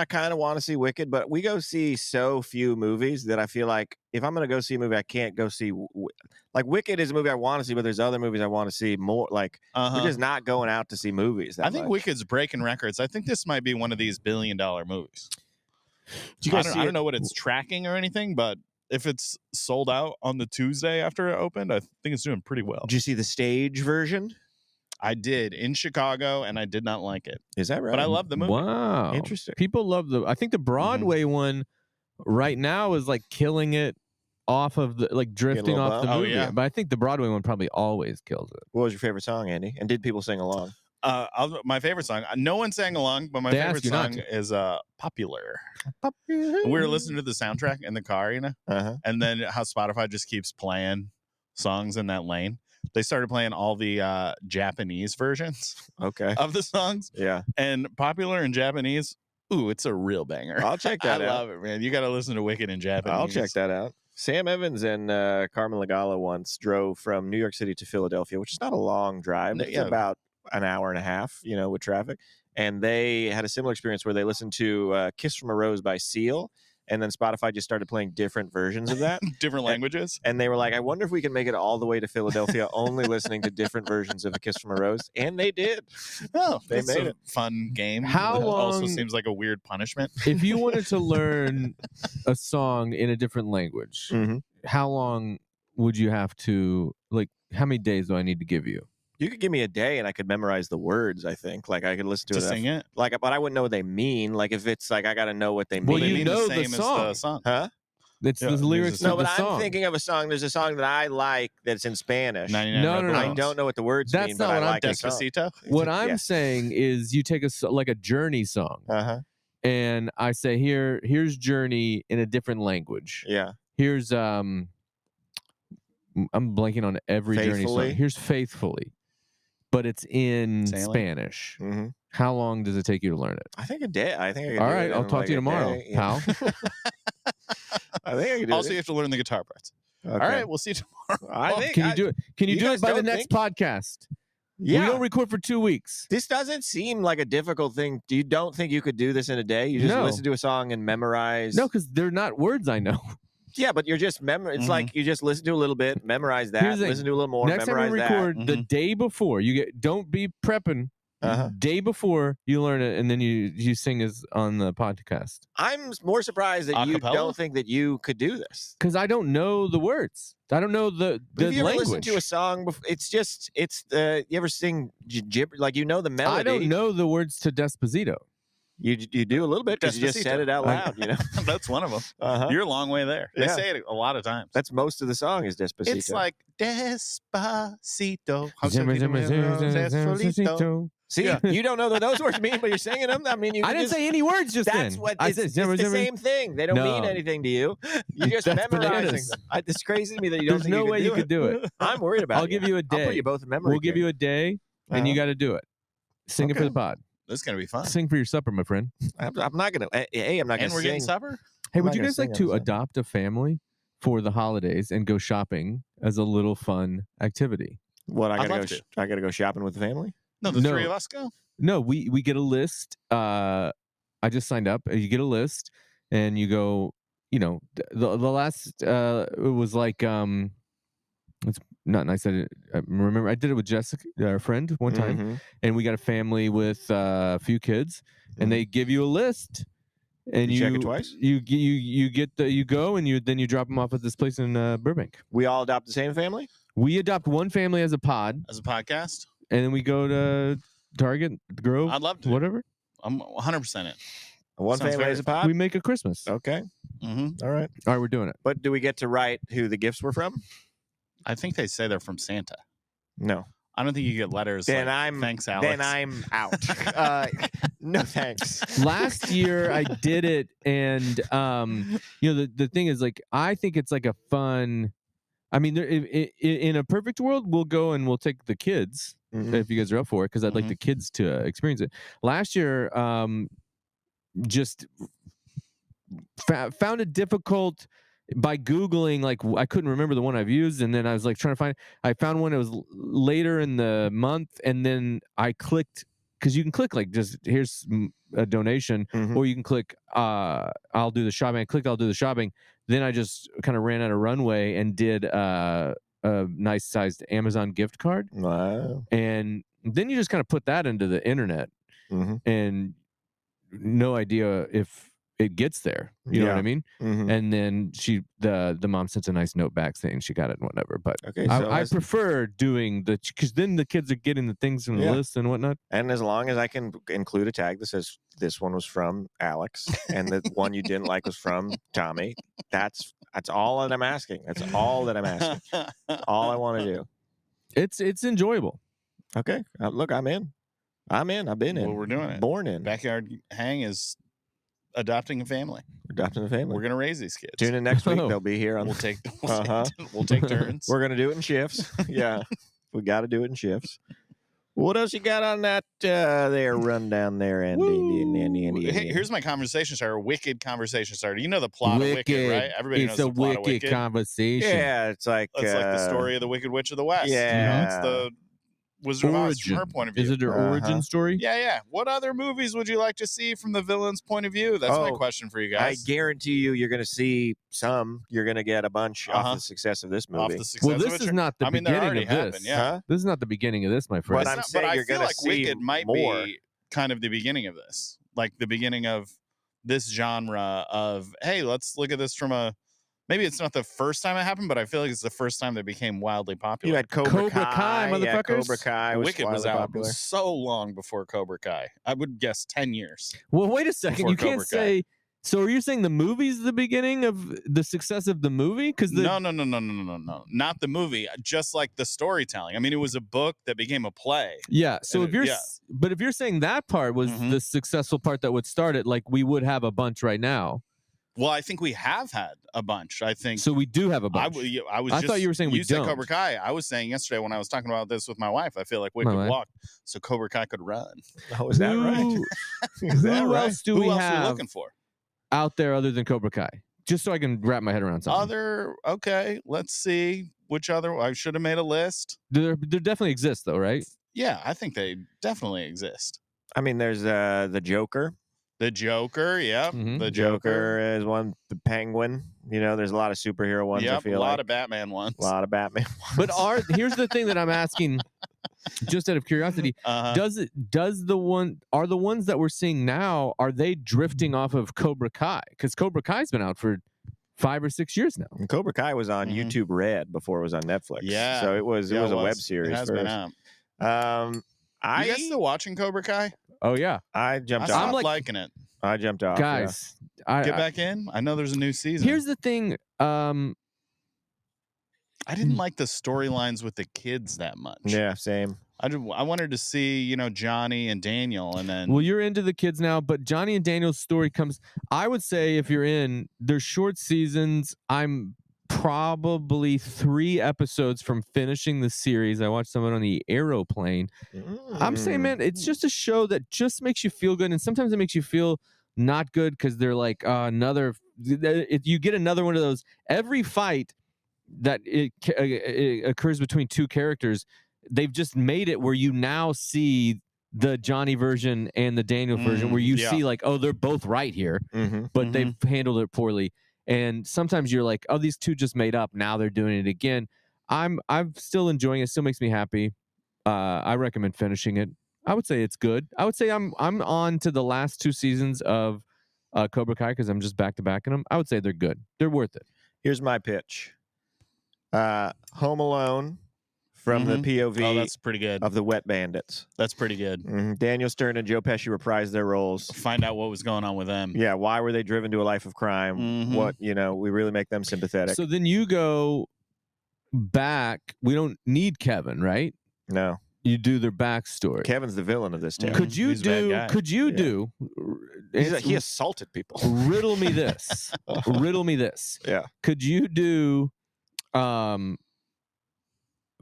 kind of want to see Wicked, but we go see so few movies that I feel like if I'm going to go see a movie, I can't go see. Like Wicked is a movie I want to see, but there's other movies I want to see more. Like we're just not going out to see movies. I think Wicked's breaking records. I think this might be one of these billion-dollar movies. I don't know what it's tracking or anything, but if it's sold out on the Tuesday after it opened, I think it's doing pretty well. Did you see the stage version? I did in Chicago, and I did not like it. Is that right? But I love the movie. Wow, interesting. People love I think the Broadway one right now is like killing it off of drifting off the movie. But I think the Broadway one probably always kills it. What was your favorite song, Andy? And did people sing along? My favorite song. No one sang along, but my favorite song is "Popular." We were listening to the soundtrack in the car, and then how Spotify just keeps playing songs in that lane. They started playing all the Japanese versions of the songs. Yeah. And Popular in Japanese, it's a real banger. I'll check that out. I love it, man. You got to listen to Wicked in Japanese. I'll check that out. Sam Evans and Carmen Lagala once drove from New York City to Philadelphia, which is not a long drive. It's about an hour and a half, with traffic. And they had a similar experience where they listened to Kiss from a Rose by Seal. And then Spotify just started playing different versions of that. Different languages. And they were like, I wonder if we can make it all the way to Philadelphia only listening to different versions of A Kiss from a Rose. And they did. Oh, they made it. Fun game. How long? Also seems like a weird punishment. If you wanted to learn a song in a different language, how long would you have to, how many days do I need to give you? You could give me a day and I could memorize the words, I think. Like I could listen to it. Sing it? But I wouldn't know what they mean. Like if it's like I gotta know what they mean. Well, they you mean know the same the song. as the song. Huh? It's the lyrics No, of the but song. I'm thinking of a song. There's a song that I like that's in Spanish. 99 No, Red no, no. I Balloons. don't know what the words That's mean, not but I what I'm like the song. Despacito. What I'm Yeah. saying is you take like a Journey song and I say here's Journey in a different language. Yeah. Here's I'm blanking on every Journey song. Here's Faithfully, but it's in Spanish. Mm-hmm. How long does it take you to learn it? I think a day. I think I could All do right, it I'll in talk like to you a tomorrow, day. pal. I think I could do Also, it. you have to learn the guitar parts. Okay. All right, we'll see you tomorrow. I think Can you do it? Can you do it by the next podcast? Yeah. We don't record for 2 weeks. This doesn't seem like a difficult thing. You don't think you could do this in a day? You just listen to a song and memorize? No, because they're not words I know. Yeah, but you're just It's like you just listen to a little bit, memorize that, listen to a little more, next memorize time we record the day before. Don't be prepping. Day before you learn it, and then you sing as on the podcast. I'm more surprised that you don't think that you could do this because I don't know the words. I don't know the have you ever language. listened to a song before? You ever sing gibber, like you know the melody? I don't know the words to Despacito. You do a little bit because you just said it out loud. You know, that's one of them. You're a long way there. They say it a lot of times. That's most of the song is Despacito. It's like Despacito. See, you don't know what those words mean, but you're singing them. I mean, I didn't say any words just then. It's the same thing. They don't mean anything to you. You're just memorizing them. It's crazy to me that you don't. There's no way you could do it. I'm worried about it. I'll give you a day. I'll put you both in memory. We'll give you a day, and you got to do it. Sing it for the pod. This is gonna be fun. Sing for your supper, my friend. I'm not gonna. I'm not gonna. And we're getting supper. Hey, would you guys like to adopt a family for the holidays and go shopping as a little fun activity? What I gotta go shopping with the family? No, the three of us go. No, we get a list. I just signed up. You get a list, and you go. You know, the last it was like it's not nice. I remember I did it with Jessica, our friend, one time, and we got a family with a few kids, and they give you a list, and you check it twice. You go and then you drop them off at this place in Burbank. We all adopt the same family. We adopt one family as a pod, as a podcast, and then we go to Target, Grove. I'd love to. Whatever. I'm 100% in. One family as a pod. We make a Christmas. Okay. All right. All right, we're doing it. But do we get to write who the gifts were from? I think they say they're from Santa. No. I don't think you get letters. Then thanks, Alex. Then I'm out. No thanks. Last year I did it, and the thing is, like, I think it's like a fun. I mean, in a perfect world, we'll go and we'll take the kids if you guys are up for it, because I'd like the kids to experience it. Last year, just found it difficult by Googling. Like, I couldn't remember the one I've used, and then I was like trying to find. I found one that was later in the month, and then I clicked, because you can click like just here's a donation, or you can click I'll do the shopping. I clicked I'll do the shopping. Then I just kind of ran out of runway and did a nice sized Amazon gift card. Wow. And then you just kind of put that into the internet, and no idea if it gets there. You know what I mean? And then the mom sent a nice note back saying she got it and whatever. But okay, so I prefer doing because then the kids are getting the things from the list and whatnot. And as long as I can include a tag that says this one was from Alex and the one you didn't like was from Tommy, that's all that I'm asking. That's all that I'm asking. All I want to do. It's enjoyable. Okay, look, I'm in. I've been in. Well, we're doing it. Born in. Backyard Hang is adopting a family. Adopting a family. We're gonna raise these kids. Tune in next week. They'll be here. We'll take turns. We're gonna do it in shifts. Yeah, we got to do it in shifts. What else you got on that there rundown there, Andy? Hey, here's my conversation starter. Wicked conversation starter. You know the plot of Wicked, right? Everybody knows the plot of Wicked. It's a wicked conversation. Yeah, it's like the story of the Wicked Witch of the West. Yeah, it's the Wizard of Oz from her point of view. Is it her origin story? Yeah. What other movies would you like to see from the villain's point of view? That's my question for you guys. I guarantee you're going to see some. You're going to get a bunch off the success of this movie. This is not the beginning of this. Yeah. This is not the beginning of this, my friend. But I'm saying you're going to see Wicked might be kind of the beginning of this. Like the beginning of this genre of, hey, let's look at this from a... Maybe it's not the first time it happened, but I feel like it's the first time they became wildly popular. You had Cobra Kai, motherfuckers. Yeah, Cobra Kai was Wicked was out popular. so long before Cobra Kai. I would guess 10 years. Well, wait a second. You can't say So are you saying the movie's the beginning of the success of the movie? Because no, not the movie. Just like the storytelling. I mean, it was a book that became a play. Yeah. So if you're, yeah. but if you're saying that part was the successful part that would start it, like we would have a bunch right now. Well, I think we have had a bunch. I think so. We do have a bunch. I thought you were saying we said don't. Cobra Kai. I was saying yesterday when I was talking about this with my wife. I feel like we could walk, so Cobra Kai could run. Oh, is that right? Is that right? Else do Who we else have are we looking for out there other than Cobra Kai? Just so I can wrap my head around something. Okay, let's see which other. I should have made a list. There definitely exists, though, right? Yeah, I think they definitely exist. I mean, there's the Joker. The Joker, yeah. The Joker is one. The Penguin. You know, there's a lot of superhero ones. I feel a lot of Batman ones. A lot of Batman But ones. here's the thing that I'm asking, just out of curiosity: are the ones that we're seeing now, are they drifting off of Cobra Kai? Because Cobra Kai's been out for 5 or 6 years now. And Cobra Kai was on YouTube Red before it was on Netflix. Yeah, so it was a web series. It has first. been out. You guys still watching Cobra Kai? Oh yeah, I jumped off. I'm liking it. I jumped off. Guys, get back in. I know there's a new season. Here's the thing. I didn't like the storylines with the kids that much. Yeah, same. I wanted to see, Johnny and Daniel, and then. Well, you're into the kids now, but Johnny and Daniel's story comes. I would say if you're in, they're short seasons. I'm probably 3 episodes from finishing the series. I watched someone on the airplane. I'm saying, man, it's just a show that just makes you feel good, and sometimes it makes you feel not good because they're like if you get another one of those. Every fight that it occurs between 2 characters, they've just made it where you now see the Johnny version and the Daniel version, where you see like, oh, they're both right here, but they've handled it poorly. And sometimes you're like, oh, these 2 just made up. Now they're doing it again. I'm still enjoying it. Still makes me happy. I recommend finishing it. I would say it's good. I would say I'm on to the last 2 seasons of Cobra Kai because I'm just back to back in them. I would say they're good. They're worth it. Here's my pitch. Home Alone from the POV that's pretty good. of the Wet Bandits. That's pretty good. Daniel Stern and Joe Pesci reprised their roles. Find out what was going on with them. Yeah, why were they driven to a life of crime? What, we really make them sympathetic. So then you go back. We don't need Kevin, right? No. You do their backstory. Kevin's the villain of this tale. Could you do? He assaulted people. Riddle me this. Riddle me this. Yeah. Could you do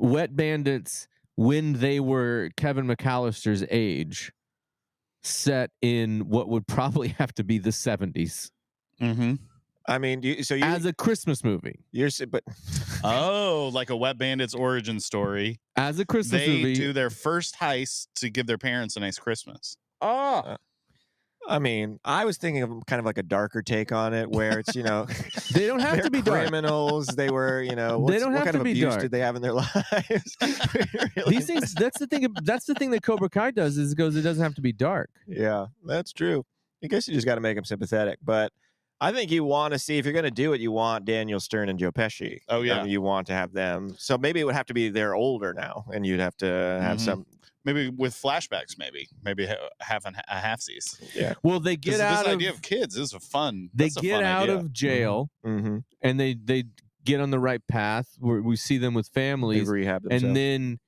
Wet Bandits when they were Kevin McAllister's age, set in what would probably have to be the 70s? I mean, as a Christmas movie. Like a Wet Bandits origin story. As a Christmas movie. They do their first heist to give their parents a nice Christmas. I mean, I was thinking of kind of like a darker take on it, where it's they don't have to be criminals. They were they don't have what kind of abuse did they have in their lives? These things. That's the thing. That's the thing that Cobra Kai does is it doesn't have to be dark. Yeah, that's true. I guess you just got to make them sympathetic, but I think you want to see, if you're going to do it, you want Daniel Stern and Joe Pesci. Oh yeah, you want to have them. So maybe it would have to be they're older now, and you'd have to have some. Maybe with flashbacks, maybe having a halfsies. Yeah. Well, they get out this of idea of kids is a fun. They get out of jail, and they get on the right path. Where we see them with families, they rehab themselves. And then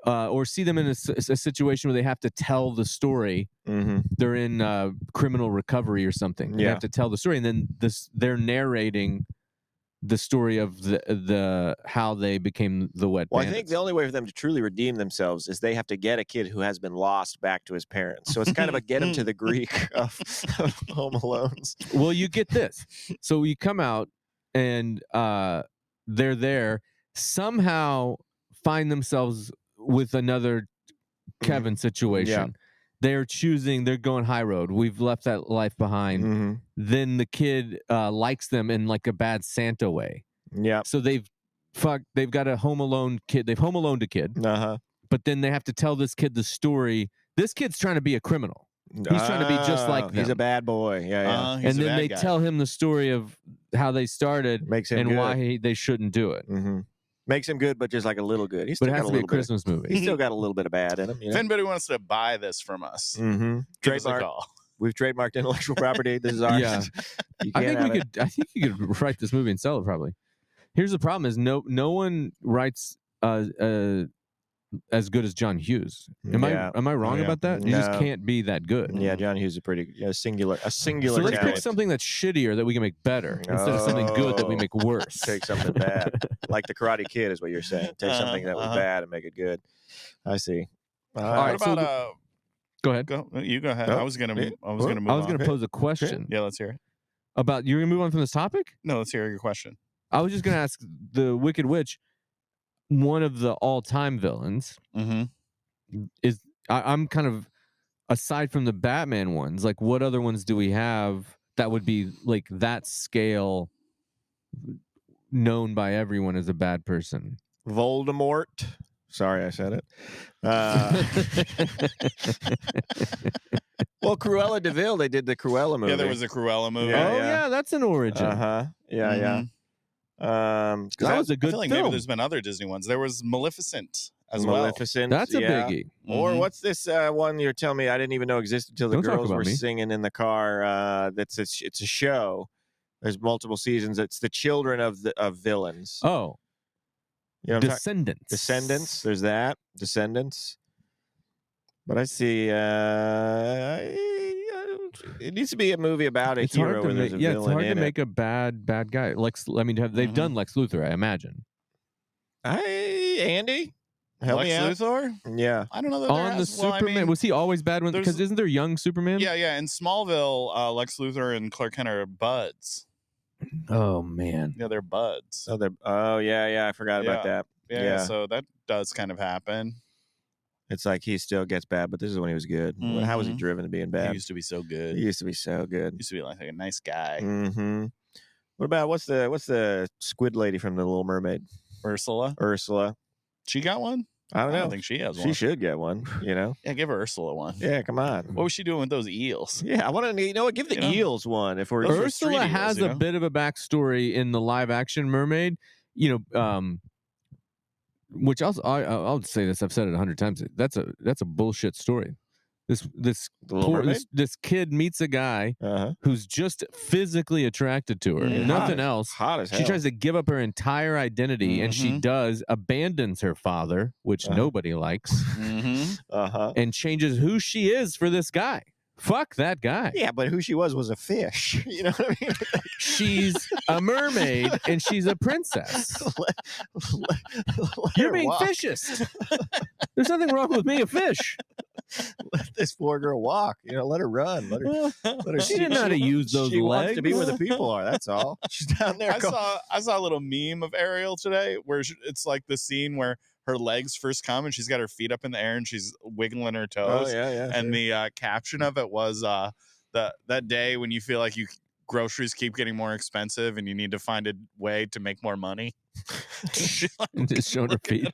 or see them in a situation where they have to tell the story. They're in criminal recovery or something. They have to tell the story, and then they're narrating the story of the how they became the Wet Bandits. I think the only way for them to truly redeem themselves is they have to get a kid who has been lost back to his parents. So it's kind of a get him to the Greek of Home Alones. Well, you get this. So you come out and they're there, somehow find themselves with another Kevin situation. They're going high road. We've left that life behind. Then the kid likes them in like a bad Santa way. Yeah. So they've got a Home Alone kid. They've Home Aloned a kid. But then they have to tell this kid the story. This kid's trying to be a criminal. He's trying to be just like them. He's a bad boy. Yeah. And then they tell him the story of how they started and why they shouldn't do it. Makes him good, but just like a little good. But it has to be a Christmas movie. He's still got a little bit of bad in him. If anybody wants to buy this from us, give us a call. We've trademarked intellectual property. This is ours. Yeah. You I can't think have it. I think you could write this movie and sell it probably. Here's the problem: is no one writes as good as John Hughes. Am I wrong about that? You just No. can't be that good. Yeah, John Hughes is a singular So let's talent. pick something that's shittier that we can make better instead of something good that we make worse. Take something bad, like the Karate Kid, is what you're saying. Take something that was bad and make it good. I see. All right. What about Go ahead. You go ahead. Nope. I was gonna move I was going to pose a question. Yeah, let's hear it. About you're going to move on from this topic? No, let's hear your question. I was just going to ask the Wicked Witch, one of the all-time villains. Mm-hmm. I'm kind of, aside from the Batman ones, like what other ones do we have that would be like that scale, known by everyone as a bad person? Voldemort. Sorry, I said it. Well, Cruella de Vil, they did the Cruella movie. Yeah, there was a Cruella movie. Yeah, that's an origin. Yeah. That was a good I feel like film. maybe there's been other Disney ones. There was Maleficent as well. Maleficent. That's a biggie. Or what's this one you're telling me I didn't even know existed until the Don't talk girls about were me. singing in the car? It's a show. There's multiple seasons. It's the children of villains. Oh, You know what I'm Descendants. Descendants. There's that. Descendants. But I see. It needs to be a movie about a hero where there's a villain it's hard to in make a bad guy. They've done Lex Luthor, I imagine. Andy, help me out. Lex Luthor? Yeah. I don't know that On the Superman, was he always bad? Because isn't there young Superman? Yeah. In Smallville, Lex Luthor and Clark Kent are buds. Oh man. Yeah, they're buds. I forgot about that. Yeah, so that does kind of happen. It's like he still gets bad, but this is when he was good. How was he driven to being bad? He used to be so good. He used to be so good. He used to be like a nice guy. Mm-hmm. What about what's the squid lady from The Little Mermaid? Ursula. She got one? I don't know. I don't think she has one. She should get one, you know? Yeah, give her Ursula one. Yeah, come on. What was she doing with those eels? Yeah, I want to, give the eels one. If we're Ursula has a bit of a backstory in the live action Mermaid, which I'll say this. I've said it 100 times. That's a bullshit story. This kid meets a guy who's just physically attracted to her, nothing else. Hot as hell. She tries to give up her entire identity, and she abandons her father, which nobody likes, and changes who she is for this guy. Fuck that guy. Yeah, but who she was a fish. You know what I mean? She's a mermaid and she's a princess. You're being fishist. There's nothing wrong with being a fish. Let this poor girl walk. Let her run. Let her. She didn't know how to use those legs. She wants to be where the people are. That's all. She's down there. I saw a little meme of Ariel today where it's like the scene where her legs first come and she's got her feet up in the air and she's wiggling her toes. Oh, yeah. And the caption of it was that day when you feel like groceries keep getting more expensive and you need to find a way to make more money. Just showing her feet.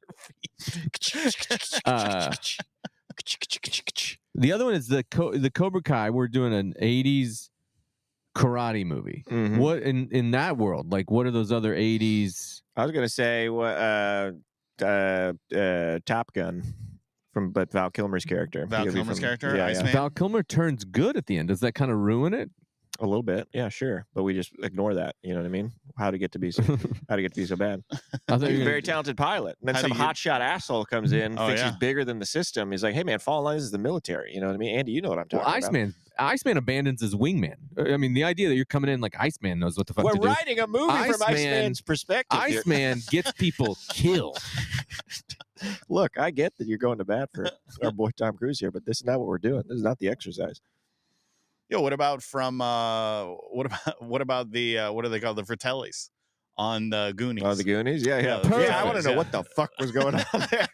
The other one is the Cobra Kai. We're doing an 80s karate movie. Mm-hmm. What in that world? Like, what are those other 80s? I was gonna say Top Gun but Val Kilmer's character. Character, yeah. Val Kilmer turns good at the end. Does that kind of ruin it? A little bit, yeah, sure, but we just ignore that. You know what I mean? How to get to be so bad? He's a very talented pilot, and then some hotshot asshole comes in, thinks he's bigger than the system. He's like, "Hey, man, fall in line. This is the military." You know what I mean? Andy, you know what I'm talking about. Iceman abandons his wingman. I mean, the idea that you're coming in like Iceman knows what the fuck to do. We're writing a movie from Iceman's perspective. Iceman gets people killed. Look, I get that you're going to bat for our boy Tom Cruise here, but this is not what we're doing. This is not the exercise. Yo, what about what about the what do they call the Fratellis on the Goonies? Oh, the Goonies, yeah. I want to know what the fuck was going on there.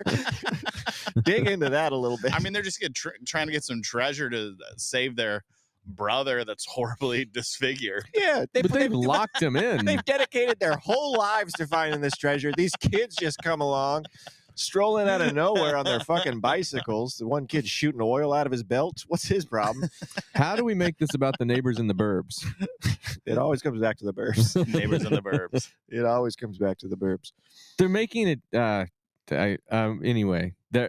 Dig into that a little bit. I mean, they're just trying to get some treasure to save their brother that's horribly disfigured. Yeah, they've locked him in. They've dedicated their whole lives to finding this treasure. These kids just come along, strolling out of nowhere on their fucking bicycles. The one kid's shooting oil out of his belt. What's his problem? How do we make this about the neighbors in the burbs? It always comes back to the burbs. Neighbors in the burbs. It always comes back to the burbs. They're making it. Anyway, do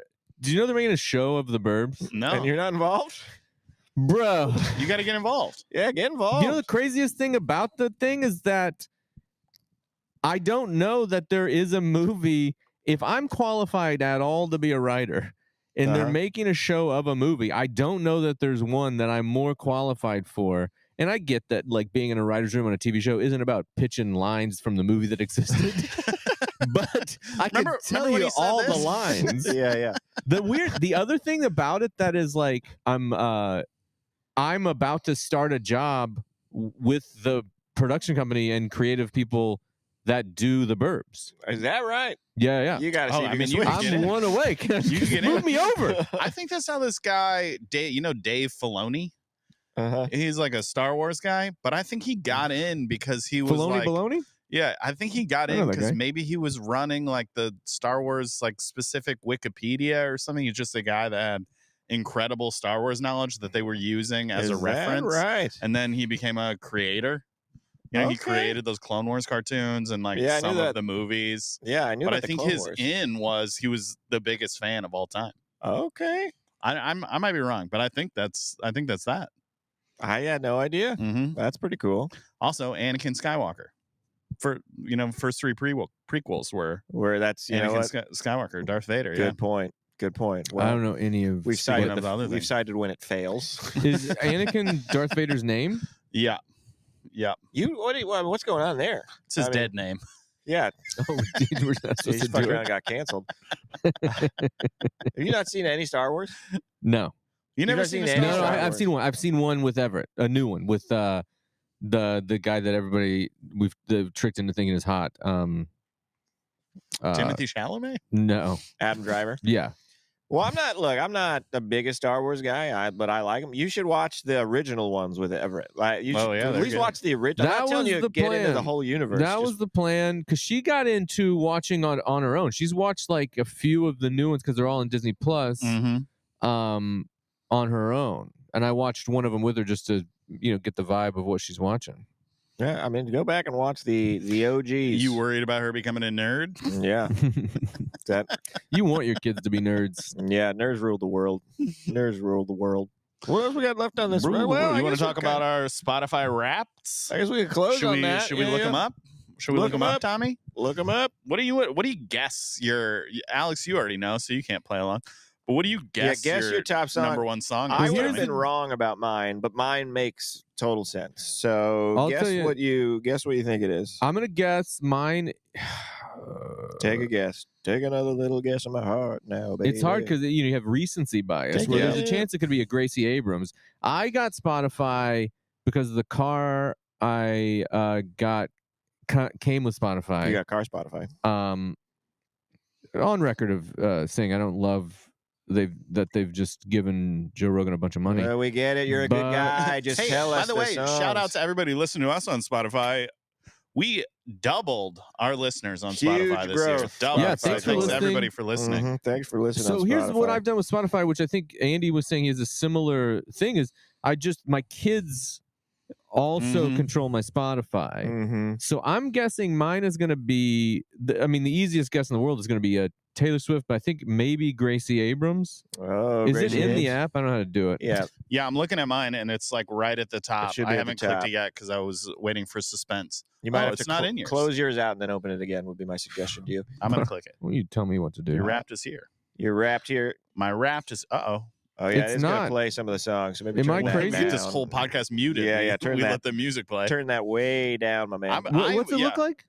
you know they're making a show of the burbs? No, and you're not involved. Bro. You got to get involved. Yeah, get involved. You know the craziest thing about the thing is that I don't know that there is a movie. If I'm qualified at all to be a writer and they're making a show of a movie, I don't know that there's one that I'm more qualified for. And I get that, like, being in a writer's room on a TV show isn't about pitching lines from the movie that existed. But I can tell you all the lines. Yeah. The other thing about it that is like, I'm about to start a job with the production company and creative people that do The Burbs. Is that right? Yeah. You got to see. I mean, I'm one away. You can move me over. I think that's how this guy, Dave Filoni. He's like a Star Wars guy, but I think he got in because he was Filoni? Yeah, I think he got in because maybe he was running like the Star Wars like specific Wikipedia or something. He's just a guy that had incredible Star Wars knowledge that they were using as a reference. Right. And then he became a creator. He created those Clone Wars cartoons and like some of the movies. Yeah, I knew. But I think his in was he was the biggest fan of all time. Okay. I might be wrong, but I think that's that. I had no idea. Mm-hmm. That's pretty cool. Also, Anakin Skywalker. For first three prequels were where that's Anakin Skywalker, Darth Vader. Good point. Well, I don't know any of. We've cited when it fails. Is Anakin Darth Vader's name? Yeah. What's going on there? It's his dead name. Yeah. Oh, dude, we're not supposed to do it. Got canceled. Have you not seen any Star Wars? No. You never seen any? No, I've seen one. I've seen one with Everett, a new one with the guy that everybody we've tricked into thinking is hot. Timothy Chalamet? No. Adam Driver? Yeah. Well, I'm not the biggest Star Wars guy, but I like them. You should watch the original ones with Everett. You should at least watch the original. That was the get plan. Into the whole universe. That was the plan, because she got into watching on her own. She's watched like a few of the new ones because they're all in Disney Plus. On her own, and I watched one of them with her just to get the vibe of what she's watching. Yeah, I mean, go back and watch the OGs. You worried about her becoming a nerd? Yeah. You want your kids to be nerds. Yeah, nerds rule the world. Nerds rule the world. What else we got left on this? Well, you want to talk about our Spotify Wraps? I guess we can close on that. Should we look them up? Should we look them up, Tommy? Look them up. What do you guess? Alex, you already know, so you can't play along. But what do you guess? Yeah, guess your top song. Number one song. I would have been wrong about mine, but mine makes total sense. So guess what you think it is. I'm gonna guess mine. Take a guess. Take another little guess in my heart now, baby. It's hard because you have recency bias. Where there's a chance it could be a Gracie Abrams. I got Spotify because of the car I got came with Spotify. You got car Spotify. On record of saying I don't love they've just given Joe Rogan a bunch of money. We get it. You're a good guy. Just tell us. By the way, shout out to everybody listening to us on Spotify. We doubled our listeners on Spotify this year. Doubled. Yeah, thanks everybody for listening. Mm-hmm. Thanks for listening. So here's what I've done with Spotify, which I think Andy was saying is a similar thing. Is my kids also control my Spotify. So I'm guessing mine is going to be, the easiest guess in the world is going to be a Taylor Swift, but I think maybe Gracie Abrams. Oh, is it in the app? I don't know how to do it. Yeah, I'm looking at mine and it's like right at the top. I haven't clicked it yet because I was waiting for suspense. You might have to not in yours. Close yours out and then open it again would be my suggestion to you. I'm going to click it. Well, you tell me what to do. Your Wrapped is here. Your Wrapped here. My Wrapped is, Oh yeah, it's going to play some of the songs. So maybe am I crazy? Get this whole podcast muted. Yeah. We let the music play. Turn that way down, my man. What's it look like?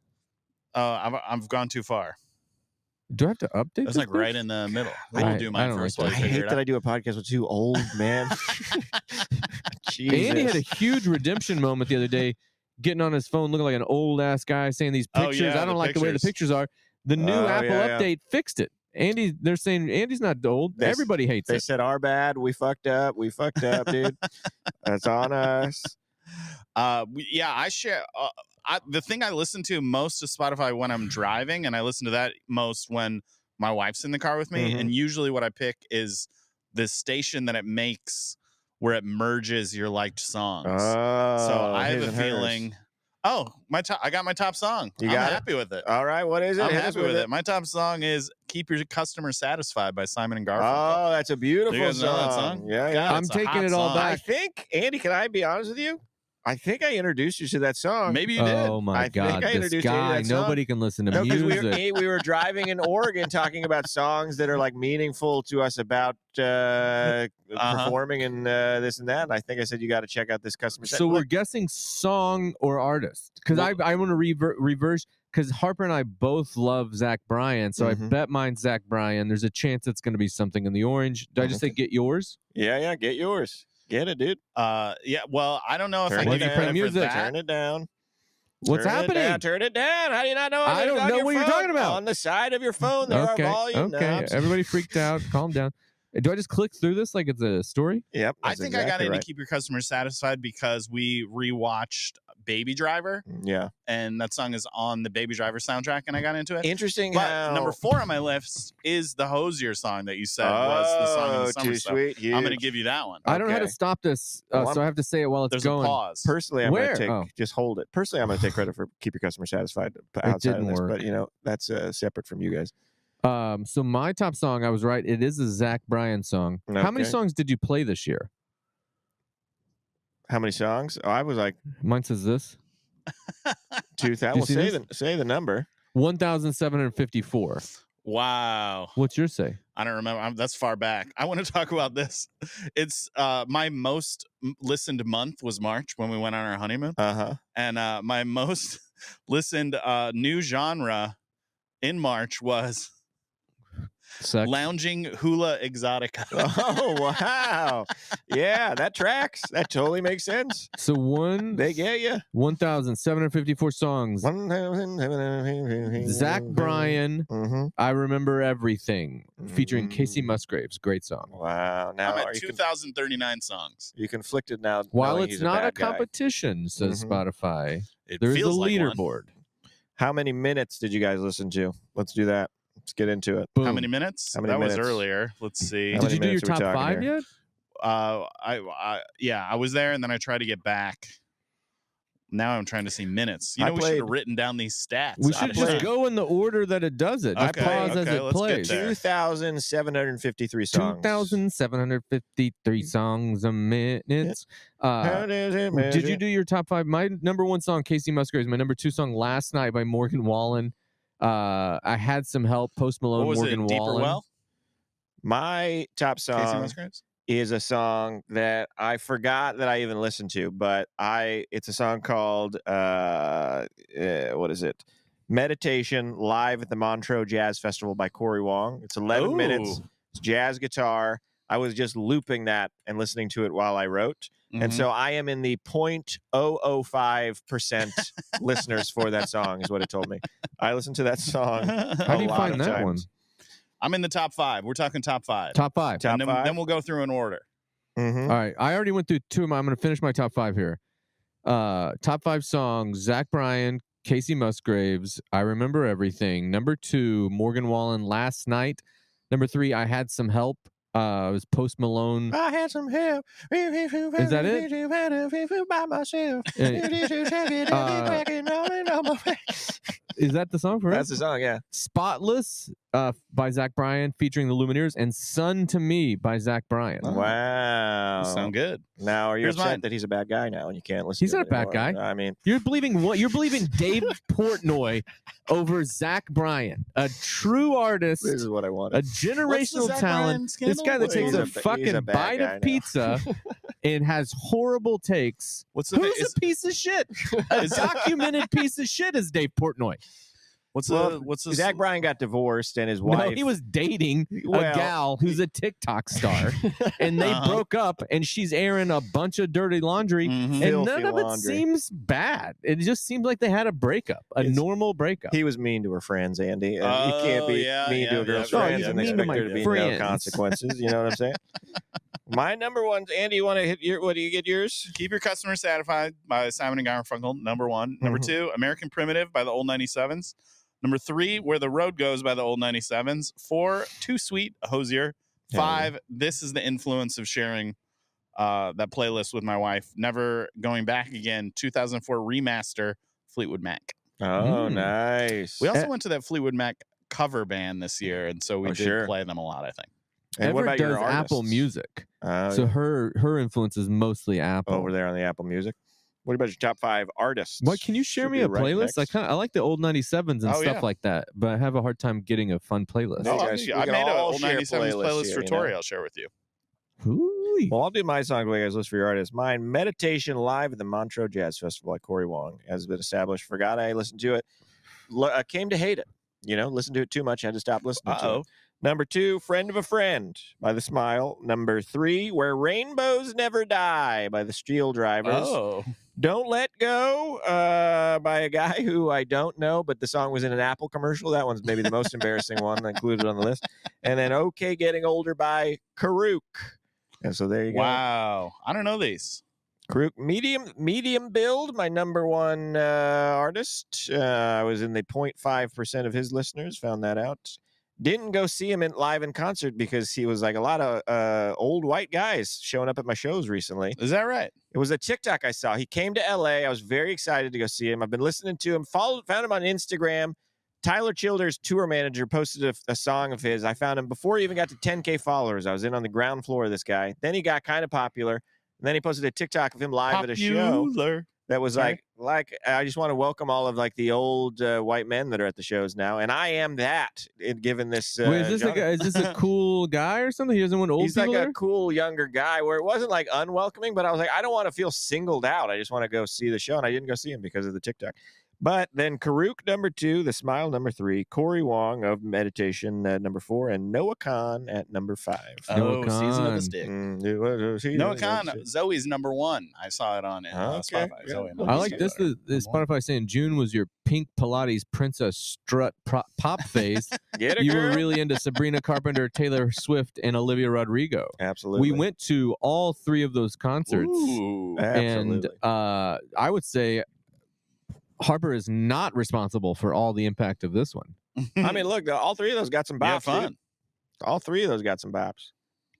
I've gone too far. Do I have to update? It's like right in the middle. We'll do mine first. I hate that I do a podcast with two old men. Andy had a huge redemption moment the other day, getting on his phone looking like an old ass guy saying these pictures. I don't like the way the pictures are. The new Apple update fixed it. They're saying Andy's not old. Everybody hates it. They said our bad. We fucked up. Dude. That's on us. I share. The thing I listen to most is Spotify when I'm driving, and I listen to that most when my wife's in the car with me. And usually what I pick is the station that it makes where it merges your liked songs. So I have a feeling Oh, I got my top song. I'm happy with it. All right, what is it? I'm happy with it. My top song is "Keep Your Customer Satisfied" by Simon and Garfunkel. Oh, that's a beautiful you guys song. know that song? Yeah, God, I'm taking it all song. back. I think, Andy, can I be honest with you? I think I introduced you to that song. Maybe you did. Oh my God, this guy! Nobody can listen to music. We were driving in Oregon talking about songs that are like meaningful to us about performing and this and that. And I think I said you got to check out this customer. So we're guessing song or artist because I want to reverse because Harper and I both love Zach Bryan, so I bet mine's Zach Bryan. There's a chance it's going to be something in the orange. Did I just say get yours? Yeah, get yours. Get it, dude. Yeah. Well, I don't know if I give you credit for that. Turn it down. What's happening? Turn it down. How do you not know? I don't know what you're talking about. On the side of your phone, there are volume knobs. Everybody freaked out. Calm down. Do I just click through this like it's a story? Yep. I think I got into Keep Your Customers Satisfied because we rewatched Baby Driver. Yeah. And that song is on the Baby Driver soundtrack, and I got into it. Interesting. But number 4 on my list is the Hosier song that you said was the song in the summer. Too sweet. Huge. I'm going to give you that one. I don't know how to stop this, so I have to say it while it's There's going. a pause. Personally, I'm going to just hold it. Personally, I'm going to take credit for Keep Your Customer Satisfied outside of this, work. but that's separate from you guys. So my top song, I was right. It is a Zach Bryan song. Okay. How many songs did you play this year? How many songs? Oh, I was like, mine says this. 2,000. Well, say the number. 1,754. Wow. What's yours say? I don't remember. That's far back. I want to talk about this. It's my most listened month was March when we went on our honeymoon. And my most listened new genre in March was Sex. Lounging Hula Exotica. Oh, wow. Yeah, that tracks. That totally makes sense. So they get you. 1,754 songs. 1,754. Zach Bryan, I Remember Everything, featuring Casey Musgraves. Great song. Wow. Now I'm at 2,039 songs. You conflicted now. While it's not a competition, says Spotify, there's a leaderboard. How many minutes did you guys listen to? Let's do that. Let's get into it. Boom. How many minutes? That was earlier. Let's see. Did you do your top 5 yet? Yeah, I was there, and then I tried to get back. Now I'm trying to see minutes. We should have written down these stats. We should just go in the order that it does it. I pause as it plays. 2,753 songs. 2,753 songs a minute. Did you do your top 5? My number 1 song, Casey Musgraves. My number 2 song, Last Night by Morgan Wallen. I Had Some Help, Post Malone, Morgan Wallen. Well? My top song is a song that I forgot that I even listened to, but it's a song called what is it? Meditation live at the Montreux Jazz Festival by Corey Wong. It's 11 minutes. It's jazz guitar. I was just looping that and listening to it while I wrote. And so I am in the 0.005% listeners for that song is what it told me. I listened to that song. How do you find that one? I'm in the top 5. We're talking top 5. Top 5. Then we'll go through in order. All right. I already went through 2 of them. I'm going to finish my top 5 here. Top 5 songs, Zach Bryan, Casey Musgraves, I Remember Everything. Number 2, Morgan Wallen, Last Night. Number 3, I Had Some Help. It was Post Malone. I had some help. Is that it? By myself. Is that the song for it? That's the song, yeah. Spotless by Zach Bryan featuring the Lumineers, and Sun to Me by Zach Bryan. Wow. You sound good. Now are you upset that he's a bad guy now and you can't listen to him? He's not a bad guy. I mean, you're believing what? You're believing Dave Portnoy over Zach Bryan, a true artist. This is what I wanted. A generational talent. This guy that takes a fucking bite of pizza and has horrible takes. Who's a piece of shit? A documented piece of shit is Dave Portnoy. What's the Zach Bryan got divorced and his wife. No, he was dating a gal who's a TikTok star, and they broke up. And she's airing a bunch of dirty laundry, and none of it seems bad. It just seems like they had a breakup, normal breakup. He was mean to her friends, Andy. You can't be mean to a girl's friends and expect there to be no consequences. You know what I'm saying? My number 1, Andy, you want to hit what do you get yours? Keep Your Customer Satisfied by Simon and Garfunkel, number 1. Number 2, American Primitive by the Old 97s. Number 3, Where the Road Goes by the Old 97s. 4, Too Sweet, Hosier. 5, This is the influence of sharing that playlist with my wife. Never Going Back Again, 2004 remaster Fleetwood Mac. Oh, nice. We also went to that Fleetwood Mac cover band this year, and so we did play them a lot, I think. And Everett what about does your artists? Apple Music. So yeah. her influence is mostly Apple. Over there on the Apple Music. What about your top 5 artists? What, can you share me a playlist? I like the old 97s and stuff like that, but I have a hard time getting a fun playlist. I made an old 97s playlist for Tori. I'll share with you. Ooh. Well, I'll do my song the way I guys list for your artists. Mine, Meditation Live at the Montreux Jazz Festival by Corey Wong, has been established. Forgot I listened to it. I came to hate it. Listened to it too much. I had to stop listening to it. Number 2, Friend of a Friend by The Smile. Number 3, Where Rainbows Never Die by the Steel Drivers. Don't Let Go by a guy who I don't know, but the song was in an Apple commercial. That one's maybe the most embarrassing one included on the list. And then Okay Getting Older by Karuk. And so there you go. Wow. I don't know these. Karuk, medium build, my number 1 artist. I was in the 0.5% of his listeners, found that out. Didn't go see him live in concert because he was like a lot of old white guys showing up at my shows recently. Is that right? It was a TikTok I saw. He came to LA. I was very excited to go see him. I've been listening to him, found him on Instagram. Tyler Childers, tour manager, posted a song of his. I found him before he even got to 10K followers. I was in on the ground floor of this guy. Then he got kind of popular. And then he posted a TikTok of him live at a show. That was like I just want to welcome all of like the old white men that are at the shows now, and I am that. Given this, wait, is this a cool guy or something? He doesn't want old. He's people like a cool younger guy. Where it wasn't like unwelcoming, but I was like, I don't want to feel singled out. I just want to go see the show, and I didn't go see him because of the TikTok. But then Karuk number 2, The Smile number 3, Corey Wong of Meditation number 4, and Noah Khan at number 5. Noah Khan. Season of the Stick. Noah Khan, Zoe's number 1. I saw it on Spotify. Yeah. Zoe, I like this. The Spotify saying June was your pink Pilates princess strut pop phase. You were really into Sabrina Carpenter, Taylor Swift, and Olivia Rodrigo. Absolutely. We went to all 3 of those concerts. Ooh, and I would say Harper is not responsible for all the impact of this one. I mean, look, all 3 of those got some bops. Yeah, fun. All 3 of those got some bops.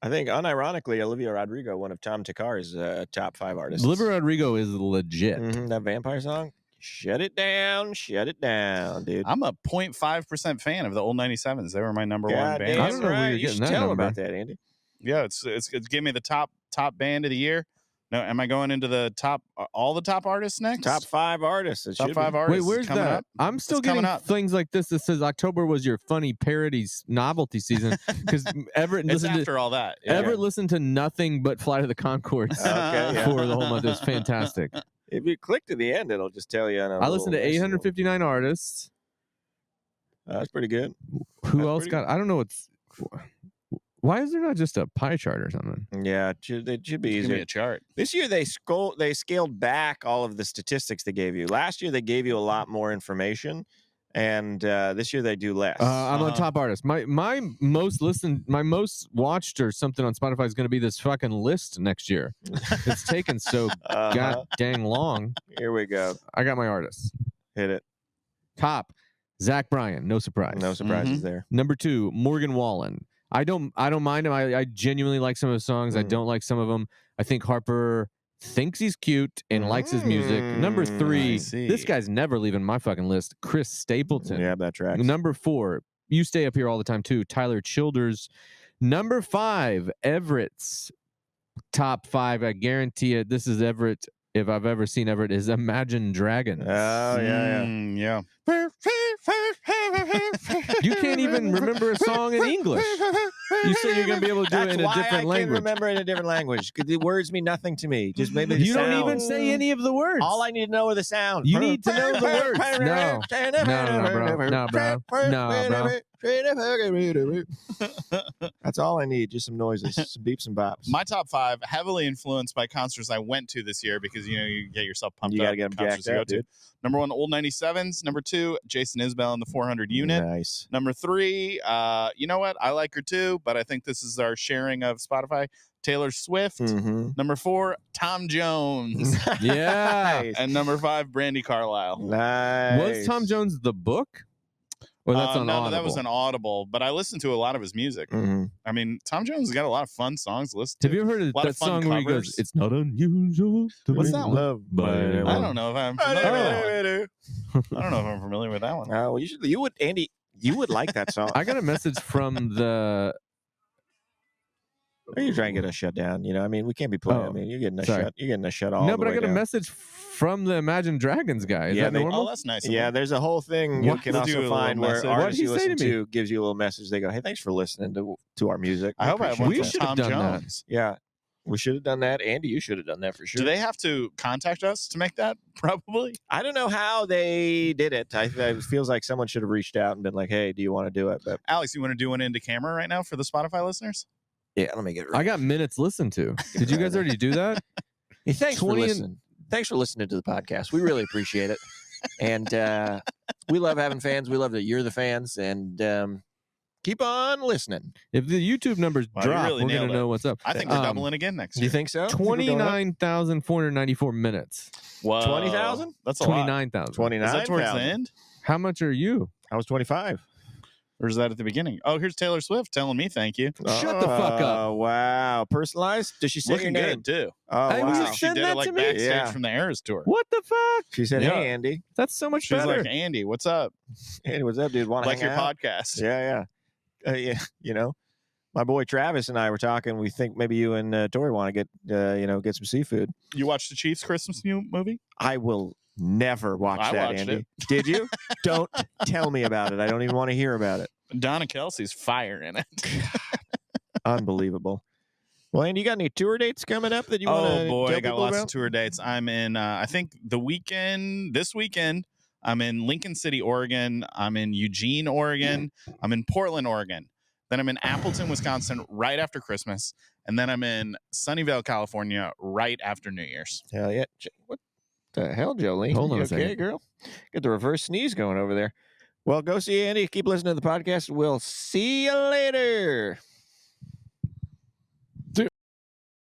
I think, unironically, Olivia Rodrigo, one of Tom Takar's top 5 artists. Olivia Rodrigo is legit. That vampire song, shut it down, dude. I'm a 0.5% fan of the old 97s. They were my number 1 band. I don't know where you're getting that tell number. about that, Andy. Yeah, it's give me the top band of the year. No, am I going into the top all the top artists next? Top 5 artists. Top 5 artists. Wait, where's that? Up. I'm still getting things like this that says October was your funny parodies novelty season because Everett listened all that. Yeah. Everett listened to nothing but Flight of the Conchords for the whole month. It was fantastic. If you click to the end, it'll just tell you. I listened to 859 artists. That's pretty good. Who else got? I don't know what's. Why is there not just a pie chart or something? Yeah, it should be easier. Give me a chart. This year they scaled back all of the statistics they gave you. Last year they gave you a lot more information, and this year they do less. I'm on top artist. My most listened, my most god or something on Spotify is going to be this fucking list next year. It's taken so god dang long. Here we go. I got my artists. Hit it. Top, Zach Bryan. No surprise. No surprises there. Number 2, Morgan Wallen. I don't mind him. I genuinely like some of his songs. I don't like some of them. I think Harper thinks he's cute and likes his music. Number 3, this guy's never leaving my fucking list. Chris Stapleton. Yeah, that tracks. Number 4, you stay up here all the time too. Tyler Childers. Number 5, Everett's top 5. I guarantee it. This is Everett. If I've ever seen Everett, is Imagine Dragons. Oh yeah. You can't even remember a song in English. You say you're going to be able to do it in a different language. I can remember it in a different language. The words mean nothing to me. Just maybe the you sound. Don't even say any of the words. All I need to know are the sounds. You need to know the words. No, bro. That's all I need. Just some noises, some beeps and bops. My top 5 heavily influenced by concerts I went to this year because you get yourself pumped up. You gotta get them jacked up, dude. Number 1, old 97s. Number 2, Jason Isbell and the 400 unit. Nice. Number 3, you know what? I like her too, but I think this is our sharing of Spotify. Taylor Swift. Number 4, Tom Jones. Yeah. And number 5, Brandy Carlisle. Nice. Was Tom Jones the book? Or that's on no, Audible? that was an Audible, but I listened to a lot of his music. Mm-hmm. I mean, Tom Jones has got a lot of fun songs to listen to. Have you ever heard of that song where he goes, "It's not unusual to What's be that one? loved by anyone"? I don't know if I'm familiar with that one. I don't know if I'm familiar with that one. Well, you would, Andy. You would like that song. I got a message from the. Are you trying to get us shut down? You know, I mean, we can't be playing. Oh, I mean, you're getting us sorry. shut. You're getting us shut all. No, the but I way got a down. message from the Imagine Dragons guy. Is Yeah, that normal? Oh, that's nice. Yeah, there's a whole thing What? you can We'll do also a find little where message. artists What did he you say listen to me? to gives you a little message. They go, "Hey, thanks for listening to our music." I hope I have one We from should have Tom done that. Jones. Yeah, we should have done that. Andy, you should have done that for sure. Do they have to contact us to make that? Probably. I don't know how they did it. It feels like someone should have reached out and been like, "Hey, do you want to do it?" But Alex, you want to do one into camera right now for the Spotify listeners? yeah, let me get. I got minutes listened to. Did you guys already do that? Hey, thanks for 20 and- listening. Thanks for listening to the podcast. We really appreciate it, and we love having fans. We love that you're the fans, and keep on listening. If the YouTube numbers Wow, you drop, really we're going nailed to it. know what's up. I think we're doubling again next Do year. you think so? You think we're going up? 29,494 minutes. Whoa. 20,000? That's a lot. 29,000. 29. Is that towards the end? How much are you? I was 25. Or is that at the beginning? Oh, here's Taylor Swift telling me thank you. Shut the fuck up. Oh, wow. Personalized? Did she say Looking your name? good, too. Oh, Hey, will you wow. Like she Send did that it like to me? backstage Yeah. from the Eras tour. What the fuck? She said, Yeah. "Hey, Andy. That's so much She's better. like, Andy, what's up? Andy, what's up, dude? Want to Like hang your out?" podcast. Yeah, yeah. Yeah, you know, my boy Travis and I were talking. We think maybe you and Tori want to get some seafood. You watched the Chiefs Christmas movie? I will never watch I that, watched Andy. it. Did you? Don't tell me about it. I don't even want to hear about it. Donna Kelsey's fire in it. Unbelievable. Well, Andy, you got any tour dates coming up that you want to Oh boy, tell I got people lots about? of tour dates. I'm in I think this weekend I'm in Lincoln City, Oregon. I'm in Eugene, Oregon. I'm in Portland, Oregon. Then I'm in Appleton, Wisconsin right after Christmas. And then I'm in Sunnyvale, California right after New Year's. Hell yeah. What the hell, Jolene? Hold on You a okay, second. girl? Get the reverse sneeze going over there. Well, go see Andy. Keep listening to the podcast. We'll see you later.